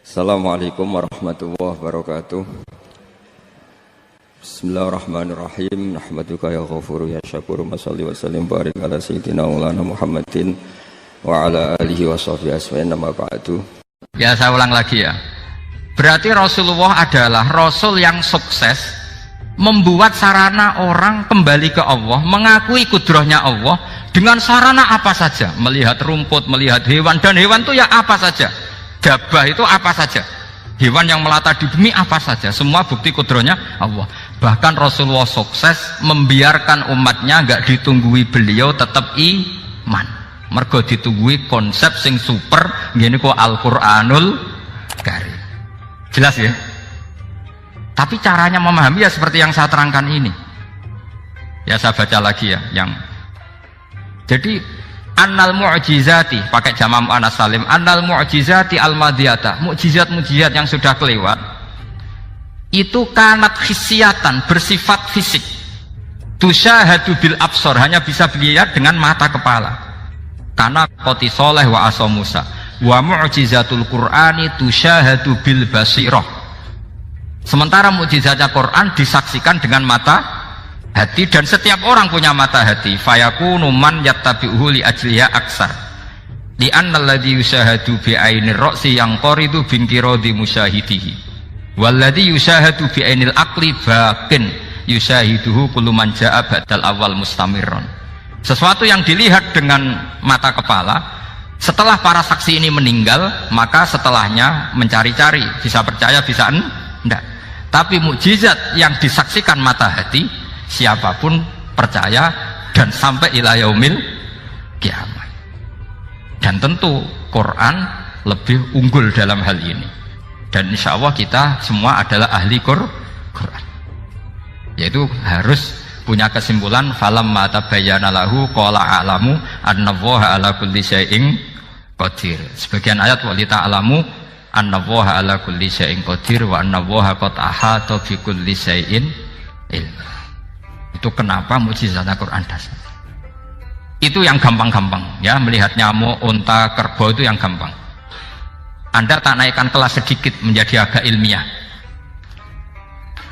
Assalamualaikum warahmatullahi wabarakatuh. Bismillahirrahmanirrahim. Nahmaduka ya ghafuru ya syakuru. Masalli wa sallim barik ala sayyidina maulana Muhammadin wa ala alihi wa sahbihi asma'in nama ba'du. Ya, saya ulang lagi ya. Berarti Rasulullah adalah Rasul yang sukses membuat sarana orang kembali ke Allah, mengakui kudrahnya Allah dengan sarana apa saja. Melihat rumput, melihat hewan, dan hewan itu ya apa saja. Gabah itu apa saja, hewan yang melata di bumi apa saja, semua bukti kudrahnya Allah. Bahkan Rasulullah sukses membiarkan umatnya nggak ditunggui beliau tetap iman, mergo ditunggui konsep sing super gini kok Al-Quranul Karim. Jelas ya? Tapi caranya memahami ya seperti yang saya terangkan ini ya. Saya baca lagi ya, yang jadi annal mu'jizati, pakai jamak muannas salim, annal mu'jizati al-madiyata, mukjizat-mukjizat yang sudah kelewat itu kanat khisiatan, bersifat fisik, tusyahadu bil absor, hanya bisa dilihat dengan mata kepala, karena qoti soleh wa aso Musa. Wa mu'jizatul qur'ani tusyahadu bil basirah, sementara mukjizatnya Quran disaksikan dengan mata hati, dan setiap orang punya mata hati. Fayakunu man yattabi'uhu li ajliha aksar li annal ladzi yushahadu bi ainir ra'si yang qaridu bin qiradi musyahidihi wal ladzi yushahadu bi ainil aqli baqin yushahiduhu kullu man jaa ba'dal awal mustamirron. Sesuatu yang dilihat dengan mata kepala, setelah para saksi ini meninggal, maka setelahnya mencari-cari, bisa percaya bisa enggak. Tapi mukjizat yang disaksikan mata hati, siapapun percaya dan sampai ila yaumil kiamat. Dan tentu Quran lebih unggul dalam hal ini, dan insya Allah kita semua adalah ahli Quran, yaitu harus punya kesimpulan falamma tabayyana lahu qala a'lamu annallaha ala kulli syai'in qadir. Sebagian ayat wali ta'lamu annallaha ala kulli syai'in qadir wa annallaha qad ahata bi kulli syai'in ilma. Itu kenapa mukjizatnya Quran dasar. Itu yang gampang-gampang ya, melihat nyamuk, unta, kerbau itu yang gampang. Anda tak naikkan kelas sedikit menjadi agak ilmiah.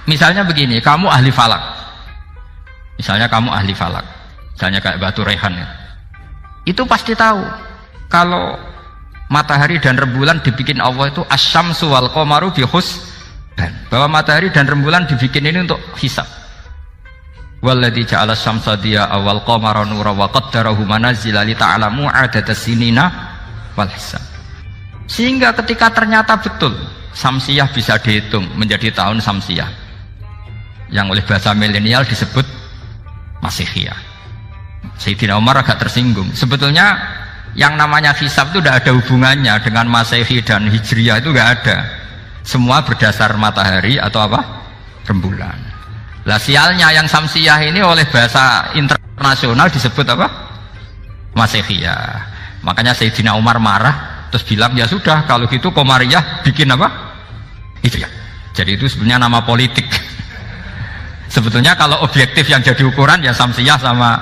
Misalnya begini, kamu ahli falak. Misalnya kayak Batu Rehan ya. Itu pasti tahu kalau matahari dan rembulan dibikin Allah itu asyamsu wal qamaru bi husban, bahwa matahari dan rembulan dibikin ini untuk hisab. Walladzi ja'ala syamsa diya'a wal qamara nuran wa qaddarahu manazila li ta'lamu 'adada sinina wal hisab. Sehingga ketika ternyata betul Samsiyah bisa dihitung menjadi tahun Samsiyah, yang oleh bahasa milenial disebut Masihiyah, Sayyidina Umar agak tersinggung. Sebetulnya yang namanya hisab itu tidak ada hubungannya dengan Masehi dan Hijriyah, itu tidak ada. Semua berdasar matahari atau apa? Rembulan. Lah sialnya yang Samsiyah ini oleh bahasa internasional disebut apa? Masihiyah. Makanya Sayyidina Umar marah terus bilang ya sudah kalau gitu Qamariyah bikin apa? Itu ya. Jadi itu sebenarnya nama politik. Sebetulnya kalau objektif yang jadi ukuran ya Samsiyah sama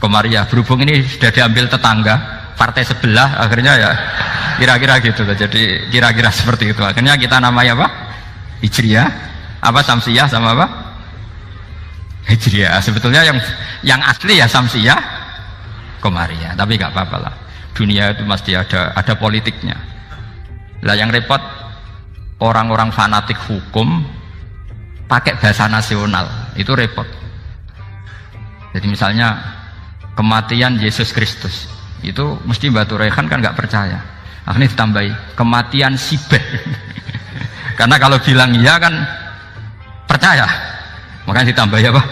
Qamariyah. Berhubung ini sudah diambil tetangga partai sebelah, akhirnya ya kira-kira gitu. Jadi kira-kira seperti itu. Akhirnya kita namanya apa? Hijriyah, apa Samsiyah sama apa? Hijriyah. Sebetulnya yang asli ya Samsiyah, Qamariyah, tapi nggak apa-apa lah. Dunia itu mesti ada politiknya. Lah yang repot orang-orang fanatik hukum pakai bahasa nasional, itu repot. Jadi misalnya kematian Yesus Kristus, itu mesti Batu Rehan kan nggak percaya. Akhirnya ditambahi kematian Sibeh. Karena kalau bilang iya kan percaya, makanya ditambahi apa?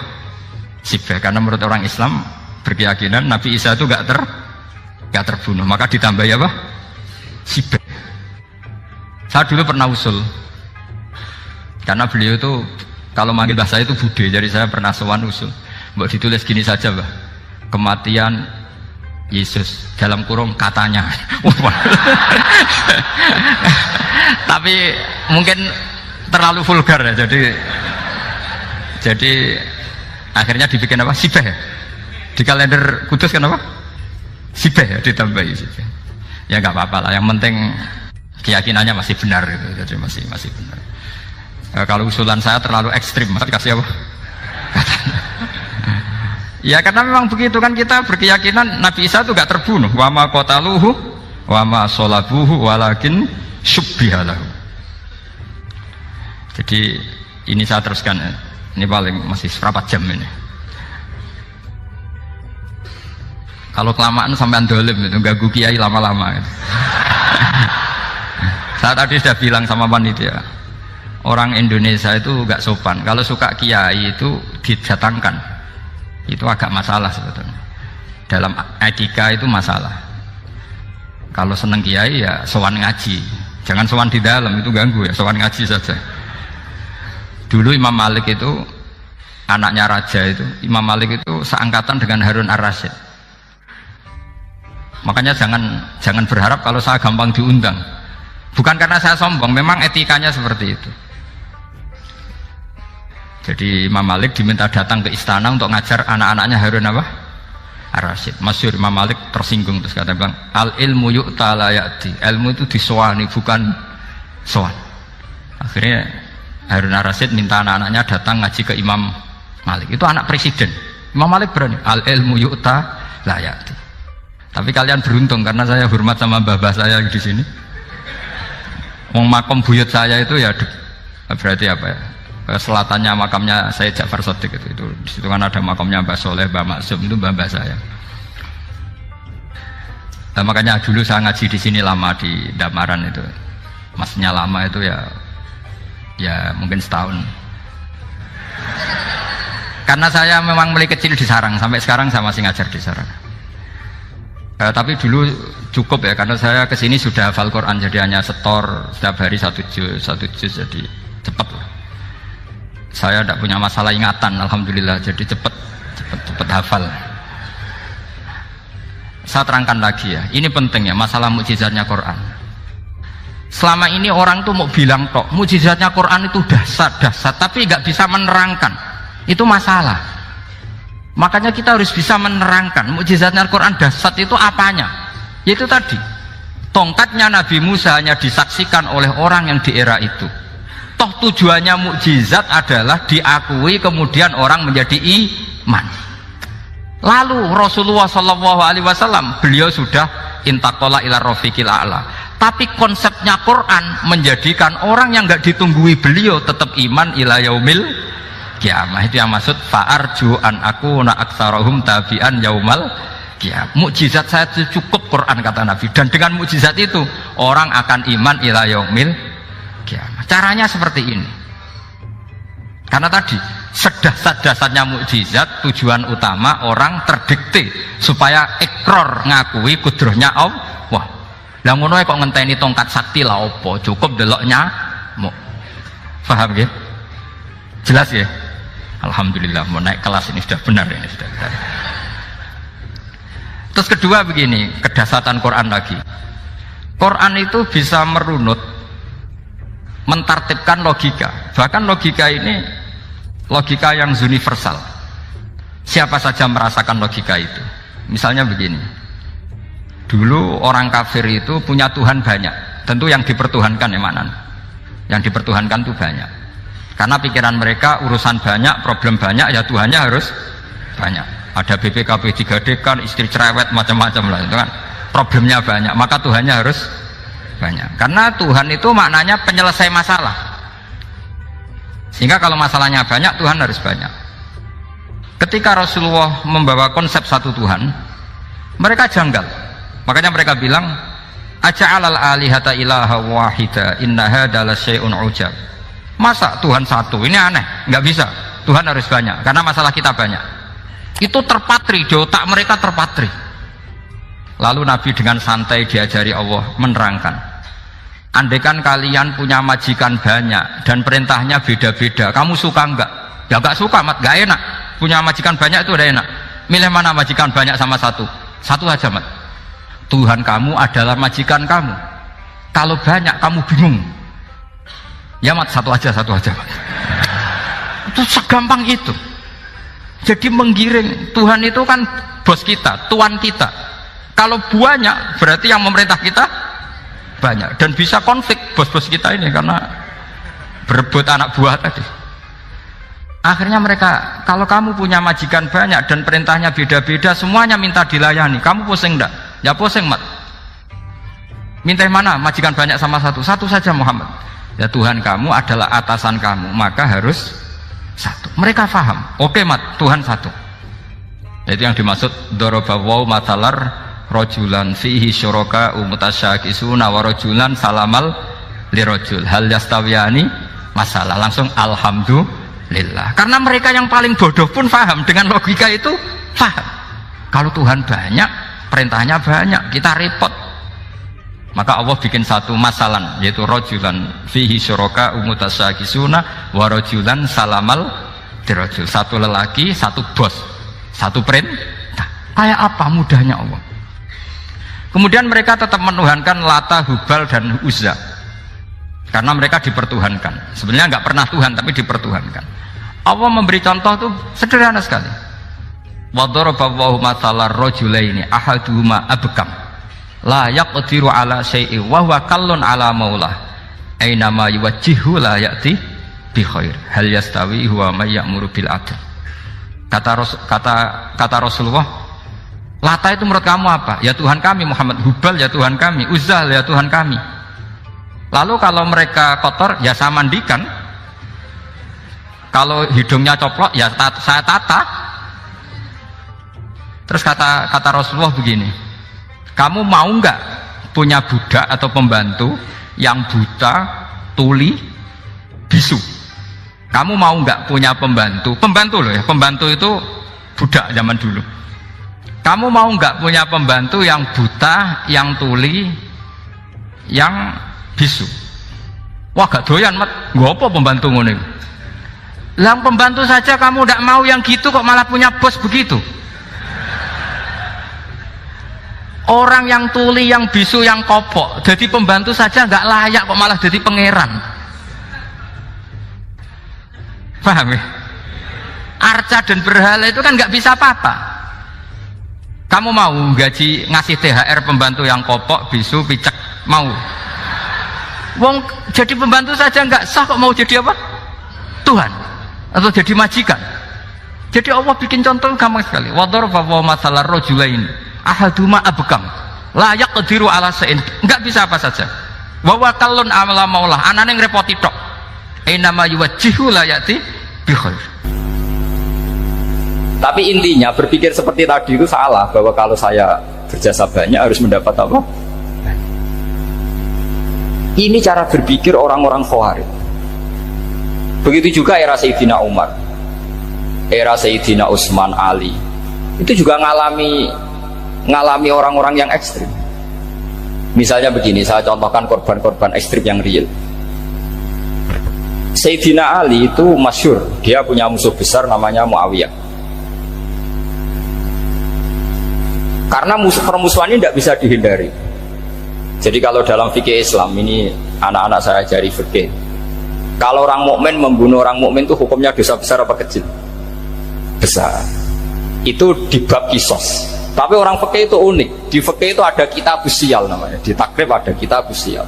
Sibeh. Karena menurut orang Islam berkeyakinan Nabi Isa itu nggak terbunuh, maka ditambahi apa? Sibeh. Saya dulu pernah usul, karena beliau itu kalau manggil bahasa itu bude, jadi saya pernah sowan usul, mbok ditulis gini saja, Mbah, kematian Yesus dalam kurung katanya. Tapi mungkin terlalu vulgar ya, jadi akhirnya dibikin apa? Sibeh ya? Di kalender Kudus kan apa? Sibeh ya, ditambahi Sibeh. Ya nggak apa-apa lah, yang penting keyakinannya masih benar gitu. Jadi masih benar. Kalau usulan saya terlalu ekstrim, Mas kasih apa? Ya karena memang begitu kan, kita berkeyakinan Nabi Isa itu gak terbunuh. Wa ma qataluhu wa ma sholabuhu walakin syubbiha lahu. Jadi ini saya teruskan, ini paling masih berapa jam ini. Kalau kelamaan sampai dolim itu ganggu kiai lama-lama gitu. Saya tadi sudah bilang sama panitia, orang Indonesia itu gak sopan. Kalau suka kiai itu didatangkan, itu agak masalah sebetulnya. Dalam etika itu masalah. Kalau seneng kiai ya sowan ngaji, jangan sowan di dalam, itu ganggu ya, sowan ngaji saja. Dulu Imam Malik itu anaknya raja itu, Imam Malik itu seangkatan dengan Harun ar-Rasyid. Makanya jangan berharap kalau saya gampang diundang. Bukan karena saya sombong, memang etikanya seperti itu. Jadi Imam Malik diminta datang ke istana untuk ngajar anak-anaknya Harun apa? Ar-Rasyid. Masyhur Imam Malik tersinggung terus kata bilang, al ilmu yu'ta la ya'ti. Ilmu itu disowani, bukan sowan. Akhirnya Harun ar-Rasyid minta anak-anaknya datang ngaji ke Imam Malik. Itu anak presiden. Imam Malik berani, al ilmu yu'ta la ya'ti. Tapi kalian beruntung karena saya hormat sama mbah-mbah saya di sini. Wong makom buyut saya itu ya berarti apa ya? Selatannya makamnya saya Ja'far Shadiq itu di situ kan ada makamnya Mbah Soleh, Mbah Maksum, itu mbah-mbah saya. Nah, makanya dulu saya ngaji di sini lama di Damaran itu. Maksudnya lama itu ya mungkin setahun. Karena saya memang mulai kecil di Sarang, sampai sekarang saya masih ngajar di Sarang. Tapi dulu cukup ya, karena saya kesini sudah hafal Quran, jadi hanya setor setiap hari satu juz, jadi cepat lah. Saya tidak punya masalah ingatan, alhamdulillah, jadi cepat hafal. Saya terangkan lagi ya, ini penting ya, masalah mukjizatnya Quran. Selama ini orang tuh mau bilang tok, mukjizatnya Quran itu dahsyat, tapi nggak bisa menerangkan. Itu masalah. Makanya kita harus bisa menerangkan mukjizatnya Al-Quran dahsyat itu apanya. Yaitu tadi, tongkatnya Nabi Musa hanya disaksikan oleh orang yang di era itu. Toh tujuannya mukjizat adalah diakui kemudian orang menjadi iman. Lalu Rasulullah SAW beliau sudah intaqala ila rafiqil a'la. Tapi konsepnya Quran menjadikan orang yang nggak ditunggui beliau tetap iman ila yaumil kiamah. Itu yang maksud fa'arju an aku na aktsarahum tabi'an yaumal kiamah. Mukjizat saya itu cukup Quran kata Nabi, dan dengan mukjizat itu orang akan iman ila yaumil kiamah. Caranya seperti ini. Karena tadi sedahsyat-dahsyatnya mukjizat, tujuan utama orang terdikte supaya ikrar ngakui kudrohnya Allah. Lah ngono kok ngenteni tongkat sakti lah opo, cukup deloknya mau. Paham ya? Jelas ya? Alhamdulillah, mau naik kelas ini sudah benar ini sudah benar. Terus kedua begini, kedahsyatan Quran lagi. Quran itu bisa merunut, mentartibkan logika. Bahkan logika ini logika yang universal. Siapa saja merasakan logika itu. Misalnya begini. Dulu orang kafir itu punya Tuhan banyak. Tentu yang dipertuhankan ya mana? Yang dipertuhankan itu banyak. Karena pikiran mereka urusan banyak, problem banyak, ya Tuhannya harus banyak. Ada BPKB 3D kan, istri cerewet, macam-macam lah itu kan. Problemnya banyak, maka Tuhannya harus banyak. Karena Tuhan itu maknanya penyelesai masalah. Sehingga kalau masalahnya banyak, Tuhan harus banyak. Ketika Rasulullah membawa konsep satu Tuhan, mereka janggal. Makanya mereka bilang, aja'alal alihata ilaha wahida inna hadza lasyai'un ujab. Masa Tuhan satu? Ini aneh, nggak bisa. Tuhan harus banyak, karena masalah kita banyak. Itu terpatri, di otak mereka terpatri. Lalu Nabi dengan santai diajari Allah menerangkan, andaikan kalian punya majikan banyak dan perintahnya beda-beda, kamu suka enggak? Ya enggak suka, mat, enggak enak. Punya majikan banyak itu udah enak. Milih mana majikan banyak sama satu? Satu aja, mat. Tuhan kamu adalah majikan kamu. Kalau banyak kamu bingung. Ya mat, satu aja mat. Itu segampang itu. Jadi menggiring. Tuhan itu kan bos kita, tuan kita. Kalau banyak berarti yang memerintah kita banyak dan bisa konflik bos-bos kita ini karena berebut anak buah tadi. Akhirnya mereka, kalau kamu punya majikan banyak dan perintahnya beda-beda, semuanya minta dilayani, kamu pusing enggak? Ya pusing, Mat. Minta yang mana? Majikan banyak sama satu? Satu saja, Muhammad. Ya Tuhan kamu adalah atasan kamu, maka harus satu. Mereka paham. Oke, Mat, Tuhan satu. Itu yang dimaksud dorobawaw matalar rojulan fihi syuraka umutasyakisuna wa rojulan salamal lirojul hal yastawiyani masalah. Langsung alhamdulillah. Karena mereka yang paling bodoh pun paham dengan logika itu, paham. Kalau Tuhan banyak, perintahnya banyak, kita repot. Maka Allah bikin satu masalan, yaitu rojulan fihi syuraka umutasyakisuna wa rojulan salamal dirojul. Satu lelaki, satu bos, satu perintah. Kayak apa mudahnya Allah. Kemudian mereka tetap menuhankan Lata, Hubal dan Uzza karena mereka dipertuhankan. Sebenarnya nggak pernah Tuhan tapi dipertuhankan. Allah memberi contoh itu sederhana sekali. Wa daraballahu mathalar rajulaini ahaduhuma abkam la yaqdiru ala syai'in wa huwa kallun ala maulah aina ma yuwajjihu la ya'ti bi khair hal yastawi huwa may ya'muru bil adl. Kata Rasulullah, Lata itu menurut kamu apa? Ya Tuhan kami. Muhammad, Hubal ya Tuhan kami. Uzzah ya Tuhan kami. Lalu kalau mereka kotor ya saya mandikan, kalau hidungnya coplok ya saya tata. Terus kata Rasulullah begini, kamu mau nggak punya budak atau pembantu yang buta, tuli, bisu? Kamu mau nggak punya pembantu loh ya, pembantu itu budak zaman dulu. Kamu mau nggak punya pembantu yang buta, yang tuli, yang bisu? Wah gak doyan, Mat. Gak apa pembantu ngono. Lah pembantu saja kamu tidak mau yang gitu, kok malah punya bos begitu? Orang yang tuli, yang bisu, yang kopok, jadi pembantu saja nggak layak, kok malah jadi pangeran. Paham ya? Arca dan berhala itu kan nggak bisa apa-apa. Kamu mau gaji ngasih THR pembantu yang kopok, bisu, picek? Mau? Wong jadi pembantu saja nggak sah, kok mau jadi apa? Tuhan atau jadi majikan? Jadi Allah bikin contoh gampang sekali. Wa daraballahu mathalar rajulain ahaduma abkam la yaqdiru ala syai'in. Enggak bisa apa saja. Wa huwa kallun ala maulah. Anane ngrepoti tok. Ainama yuwajjihu la yati bi khair. Tapi intinya berpikir seperti tadi itu salah, bahwa kalau saya berjasa banyak harus mendapat apa? Ini cara berpikir orang-orang Khawarij. Begitu juga era Sayyidina Umar, era Sayyidina Utsman, Ali, itu juga ngalami orang-orang yang ekstrim. Misalnya begini, saya contohkan korban-korban ekstrim yang real. Sayyidina Ali itu masyhur, dia punya musuh besar namanya Muawiyah. Karena permusuhan ini tidak bisa dihindari. Jadi kalau dalam fikih Islam ini, anak-anak saya ajari fikih, kalau orang mukmin membunuh orang mukmin itu hukumnya dosa besar apa kecil? Besar. Itu di bab kisos. Tapi orang fikih itu unik. Di fikih itu ada kitab usial namanya. Di takrib ada kitab usial.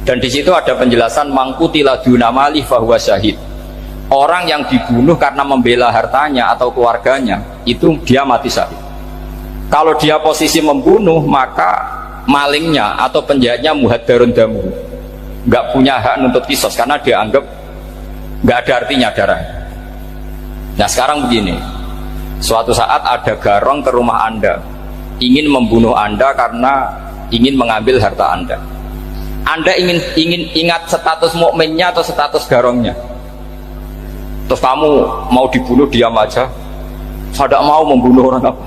Dan di situ ada penjelasan mangkutila dunamali fahuwa syahid. Orang yang dibunuh karena membela hartanya atau keluarganya, itu dia mati syahid. Kalau dia posisi membunuh, maka malingnya atau penjahatnya muhaddarun damu, nggak punya hak nuntut kisos karena dia anggap nggak ada artinya darah. Nah sekarang begini, suatu saat ada garong ke rumah Anda, ingin membunuh Anda karena ingin mengambil harta Anda. Anda ingin ingat status mukminnya atau status garongnya? Terus kamu mau dibunuh diam aja? Saya tidak mau membunuh orang apa?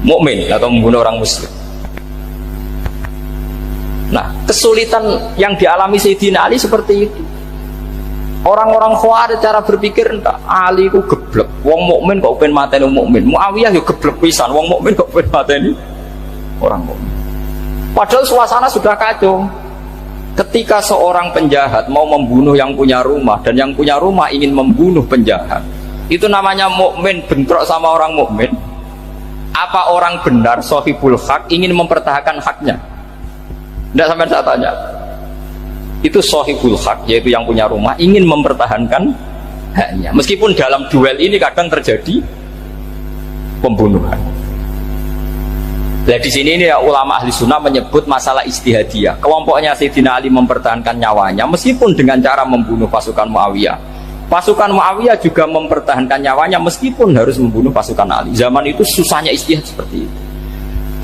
Mukmin atau membunuh orang muslim. Nah, kesulitan yang dialami Sayyidina Ali seperti itu. Orang-orang Khawarij cara berpikir, entah Ali ku geblek, wong mukmin kok pengen mateni wong mukmin. Muawiyah yo geblek pisan, wong mukmin kok pengen mateni orang mukmin. Padahal suasana sudah kacau. Ketika seorang penjahat mau membunuh yang punya rumah dan yang punya rumah ingin membunuh penjahat, itu namanya mukmin bentrok sama orang mukmin. Apa orang benar sahibul hak ingin mempertahankan haknya? Tidak sampai saya tanya. Itu sohibul hak, yaitu yang punya rumah ingin mempertahankan haknya. Meskipun dalam duel ini kadang terjadi pembunuhan. Nah di sini ini ya, ulama ahli sunnah menyebut masalah ijtihadiyah. Kelompoknya Sayyidina Ali mempertahankan nyawanya meskipun dengan cara membunuh pasukan Muawiyah. Pasukan Muawiyah juga mempertahankan nyawanya meskipun harus membunuh pasukan Ali. Zaman itu susahnya ijtihad seperti itu.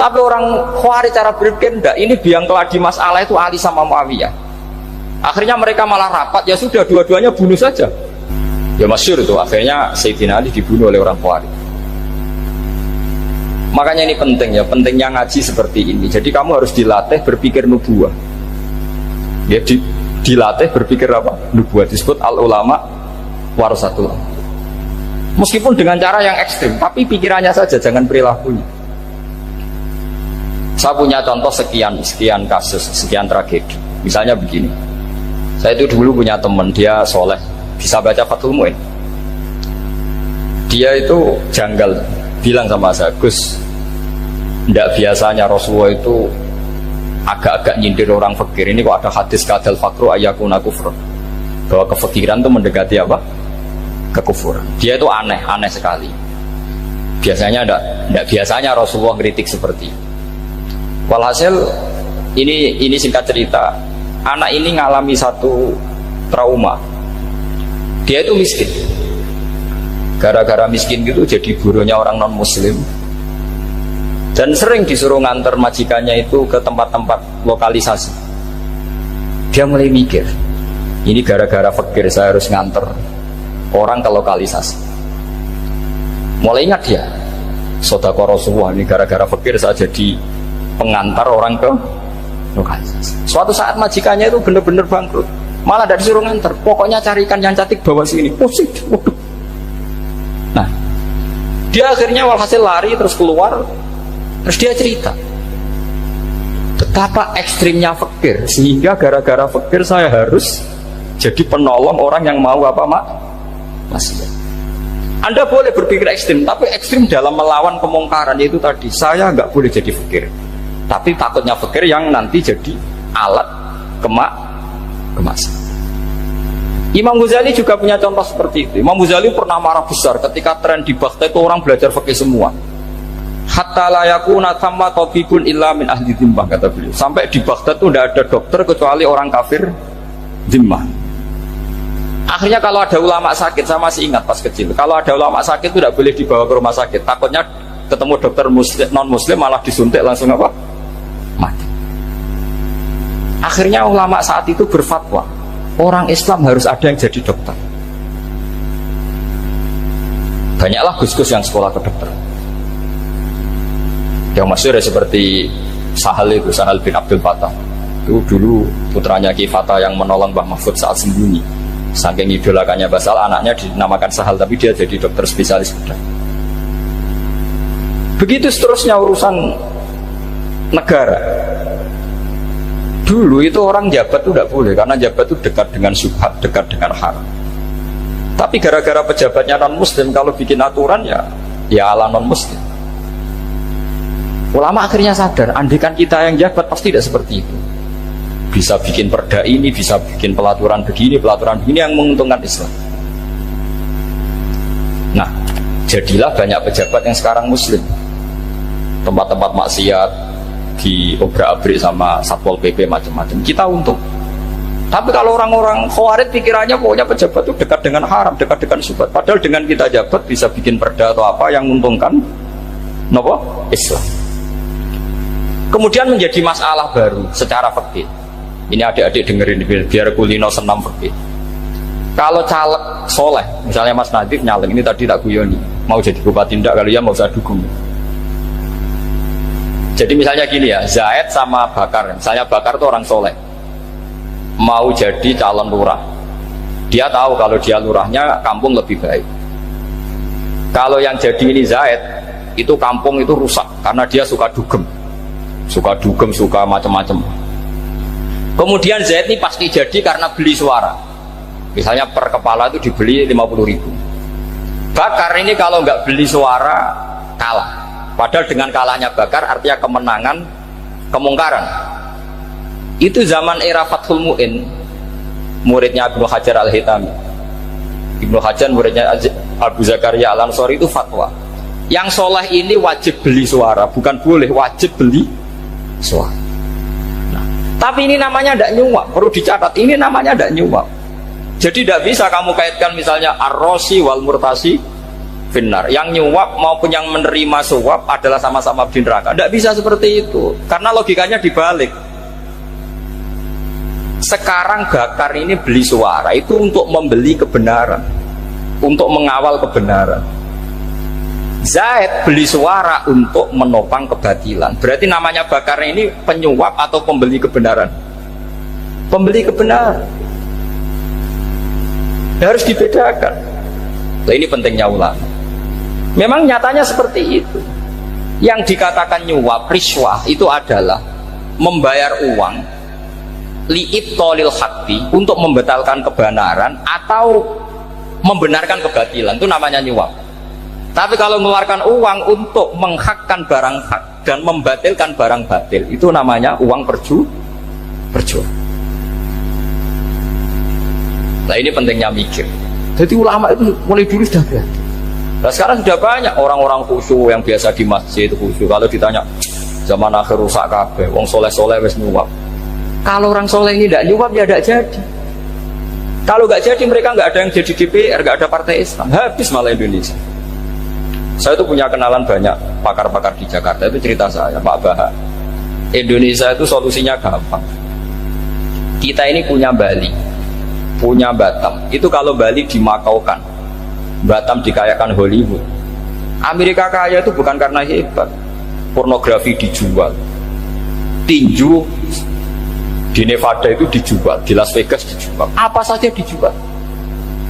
Tapi orang Khawarij cara berpikir enggak, ini biang keladi masalah itu Ali sama Muawiyah. Akhirnya mereka malah rapat, ya sudah dua-duanya bunuh saja. Ya masyhur itu, akhirnya Sayyidina Ali dibunuh oleh orang Khawarij. Makanya ini penting ya, pentingnya ngaji seperti ini. Jadi kamu harus dilatih berpikir nubuah. Ya dilatih berpikir apa? Nubuah, disebut al ulama warasatul. Meskipun dengan cara yang ekstrim, tapi pikirannya saja, jangan perilakunya. Saya punya contoh sekian kasus, sekian tragedi. Misalnya begini. Saya itu dulu punya teman, dia soleh, bisa baca Fathul Mu'in. Dia itu janggal, bilang sama saya, Gus, tidak biasanya Rasulullah itu agak-agak nyindir orang fakir. Ini kok ada hadis kadal fakru ayakuna kufur, bahwa kefakiran itu mendekati apa? Kekufuran. Dia itu aneh sekali. Biasanya tidak biasanya Rasulullah kritik seperti itu. Walhasil ini singkat cerita, anak ini ngalami satu trauma. Dia itu miskin. Gara-gara miskin gitu jadi buruhnya orang non muslim. Dan sering disuruh nganter majikannya itu ke tempat-tempat lokalisasi. Dia mulai mikir, ini gara-gara fakir saya harus nganter orang ke lokalisasi. Mulai ingat dia, Sodaqah Rasulullah, ini gara-gara fakir saya jadi pengantar orang ke lokalisasi. Suatu saat majikannya itu benar-benar bangkrut, malah dari disuruh nganter, pokoknya carikan yang cantik bawa sini. Pusing. Nah, dia akhirnya walhasil lari terus keluar. Terus dia cerita betapa ekstrimnya fakir, sehingga gara-gara fakir saya harus jadi penolong orang yang mau apa masih. Anda boleh berpikir ekstrim, tapi ekstrim dalam melawan kemungkaran, yaitu tadi saya nggak boleh jadi fakir, tapi takutnya fakir yang nanti jadi alat kemasan. Imam Ghazali juga punya contoh seperti itu. Imam Ghazali pernah marah besar ketika tren di Baghdad itu orang belajar fikih semua. Hatta la yakuna thamma tabibun illa min ahli dhimmah, kata beliau. Sampai di Baghdad itu tidak ada dokter kecuali orang kafir dhimmah. Akhirnya kalau ada ulama sakit, saya masih ingat pas kecil, kalau ada ulama sakit itu tidak boleh dibawa ke rumah sakit. Takutnya ketemu dokter non muslim malah disuntik langsung apa? Mati. Akhirnya ulama saat itu berfatwa, orang Islam harus ada yang jadi dokter. Banyaklah gus-gus yang sekolah kedokteran. Yang masyhur ya seperti Sahal bin Abdul Fattah. Itu dulu putranya Ki Fattah yang menolong Mbah Mahfud saat sembunyi. Saking idolakannya Basal, anaknya dinamakan Sahal, tapi dia jadi dokter spesialis bedah. Begitu seterusnya urusan negara. Dulu itu orang jabat itu tidak boleh, karena jabat itu dekat dengan syubhat, dekat dengan haram. Tapi gara-gara pejabatnya non muslim, kalau bikin aturan ya ala non muslim. Ulama akhirnya sadar, andikan kita yang jabat pasti tidak seperti itu. Bisa bikin perda ini, bisa bikin pelaturan begini yang menguntungkan Islam. Nah, jadilah banyak pejabat yang sekarang muslim. Tempat-tempat maksiat diobrak-abrik sama Satpol PP macam-macam. Kita untung. Tapi kalau orang-orang Khawarij pikirannya pokoknya pejabat itu dekat dengan haram, dekat dengan syubhat. Padahal dengan kita jabat bisa bikin perda atau apa yang menguntungkan Islam. Kemudian menjadi masalah baru secara fikih. Ini adik-adik dengerin biar kulino senam fikih. Kalau caleg soleh, misalnya Mas Nadif nyaleng, ini tadi tak guyoni, mau jadi bupati ndak, kalau ya mau usah dukung. Jadi misalnya gini ya, Zaid sama Bakar, misalnya Bakar itu orang soleh, mau jadi calon lurah. Dia tahu kalau dia lurahnya kampung lebih baik. Kalau yang jadi ini Zaid, itu kampung itu rusak karena dia suka dugem, suka macam-macam. Kemudian Zaid ini pasti jadi karena beli suara. Misalnya per kepala itu dibeli 50.000. Bakar ini kalau nggak beli suara kalah. Padahal dengan kalahnya Bakar artinya kemenangan kemungkaran. Itu zaman era Fathul Mu'in, muridnya Ibnu Hajar Al-Haytami. Ibnu Hajar muridnya Abu Zakaria Al-Ansori itu fatwa, yang soleh ini wajib beli suara, bukan boleh, wajib beli suara. Nah, tapi ini namanya tidak nyuap, perlu dicatat, ini namanya tidak nyuap. Jadi tidak bisa kamu kaitkan misalnya ar-rosi wal murtasi finnar, yang nyuap maupun yang menerima suap adalah sama-sama di neraka. Tidak bisa seperti itu, karena logikanya dibalik. Sekarang Bakar ini beli suara itu untuk membeli kebenaran, untuk mengawal kebenaran. Zaid beli suara untuk menopang kebatilan. Berarti namanya Bakar ini penyuap atau pembeli kebenaran? Pembeli kebenaran. Harus dibedakan. Nah, ini pentingnya ulama. Memang nyatanya seperti itu. Yang dikatakan nyuap, riswah itu adalah membayar uang li'ibtolil haqqi, untuk membatalkan kebenaran atau membenarkan kebatilan, itu namanya nyuap. Tapi kalau mengeluarkan uang untuk menghakkan barang hak dan membatalkan barang batil, itu namanya uang perjuangan. Nah, ini pentingnya mikir. Jadi ulama itu mulai dulu sudah berarti. Nah, sekarang sudah banyak orang-orang khusyuk yang biasa di masjid khusyuk. Kalau ditanya zaman akhir rusak kabeh, wong soleh-soleh wis nyuap. Kalau orang soleh ini tidak nyuap, ya tidak jadi. Kalau nggak jadi, mereka nggak ada yang jadi DPR, nggak ada partai Islam, habis malah Indonesia. Saya itu punya kenalan banyak pakar-pakar di Jakarta, itu cerita saya, Pak Baha. Indonesia itu solusinya gampang. Kita ini punya Bali, punya Batam. Itu kalau Bali dimakaukan, Batam dikayakan Hollywood. Amerika kaya itu bukan karena hebat, pornografi dijual, tinju di Nevada itu dijual, di Las Vegas dijual, apa saja dijual.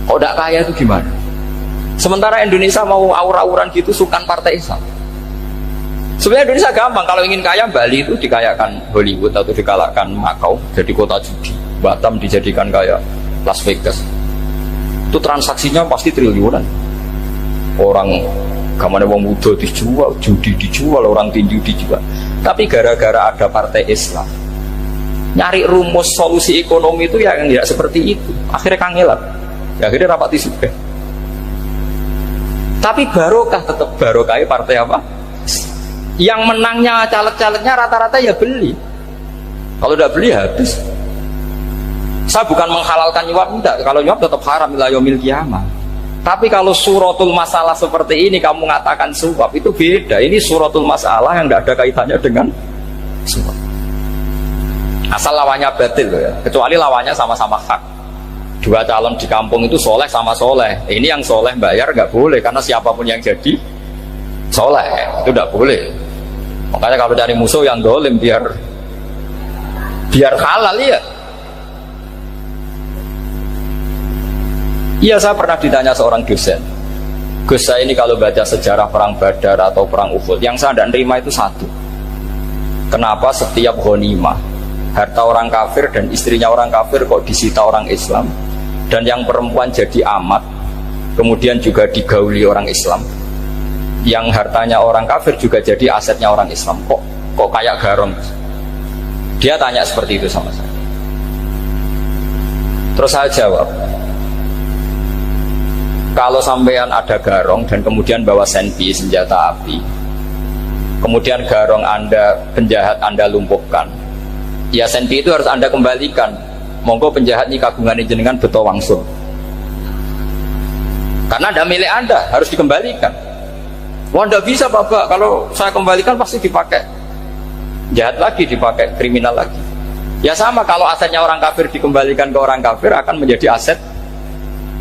Kalau tidak kaya itu gimana? Sementara Indonesia mau aur-auran gitu, sukan partai Islam. Sebenarnya Indonesia gampang, kalau ingin kaya, Bali itu dikayakan Hollywood atau dikalahkan Makau, jadi kota judi. Batam dijadikan kayak Las Vegas. Itu transaksinya pasti triliunan. Orang gamane wong muda dijual, judi dijual, orang tinju dijual. Tapi gara-gara ada partai Islam, nyari rumus solusi ekonomi itu yang tidak seperti itu, akhirnya kangelan, ya, akhirnya rapati suka. Tapi barokah, tetap barokah partai apa? Yang menangnya caleg-calegnya rata-rata ya beli. Kalau tidak beli habis. Saya bukan menghalalkan nyuap, tidak. Kalau nyuap tetap haram ila yaumil qiyamah. Tapi kalau suratul masalah seperti ini kamu mengatakan suap, itu beda. Ini suratul masalah yang tidak ada kaitannya dengan suap. Asal lawannya batil ya, kecuali lawannya sama-sama hak. Dua calon di kampung itu soleh sama soleh. Ini yang soleh bayar nggak boleh, karena siapapun yang jadi soleh itu nggak boleh. Makanya kalau cari musuh yang dolim biar halal ya. Iya, saya pernah ditanya seorang dosen, Gus, saya ini kalau baca sejarah perang Badar atau perang Uhud, yang saya tidak terima itu satu, kenapa setiap ghanimah harta orang kafir dan istrinya orang kafir kok disita orang Islam, dan yang perempuan jadi amat kemudian juga digauli orang Islam, yang hartanya orang kafir juga jadi asetnya orang Islam, kok kayak garong. Dia tanya seperti itu sama saya. Terus saya jawab, kalau sampean ada garong dan kemudian bawa senpi, senjata api, kemudian garong Anda, penjahat Anda lumpuhkan, ya senpi itu harus Anda kembalikan. Monggo penjahat ini kagungan jenengan beto wangsul, karena ada milik Anda, harus dikembalikan. Wah, tidak bisa Bapak, kalau saya kembalikan pasti dipakai jahat lagi, dipakai kriminal lagi. Ya sama, kalau asetnya orang kafir dikembalikan ke orang kafir akan menjadi aset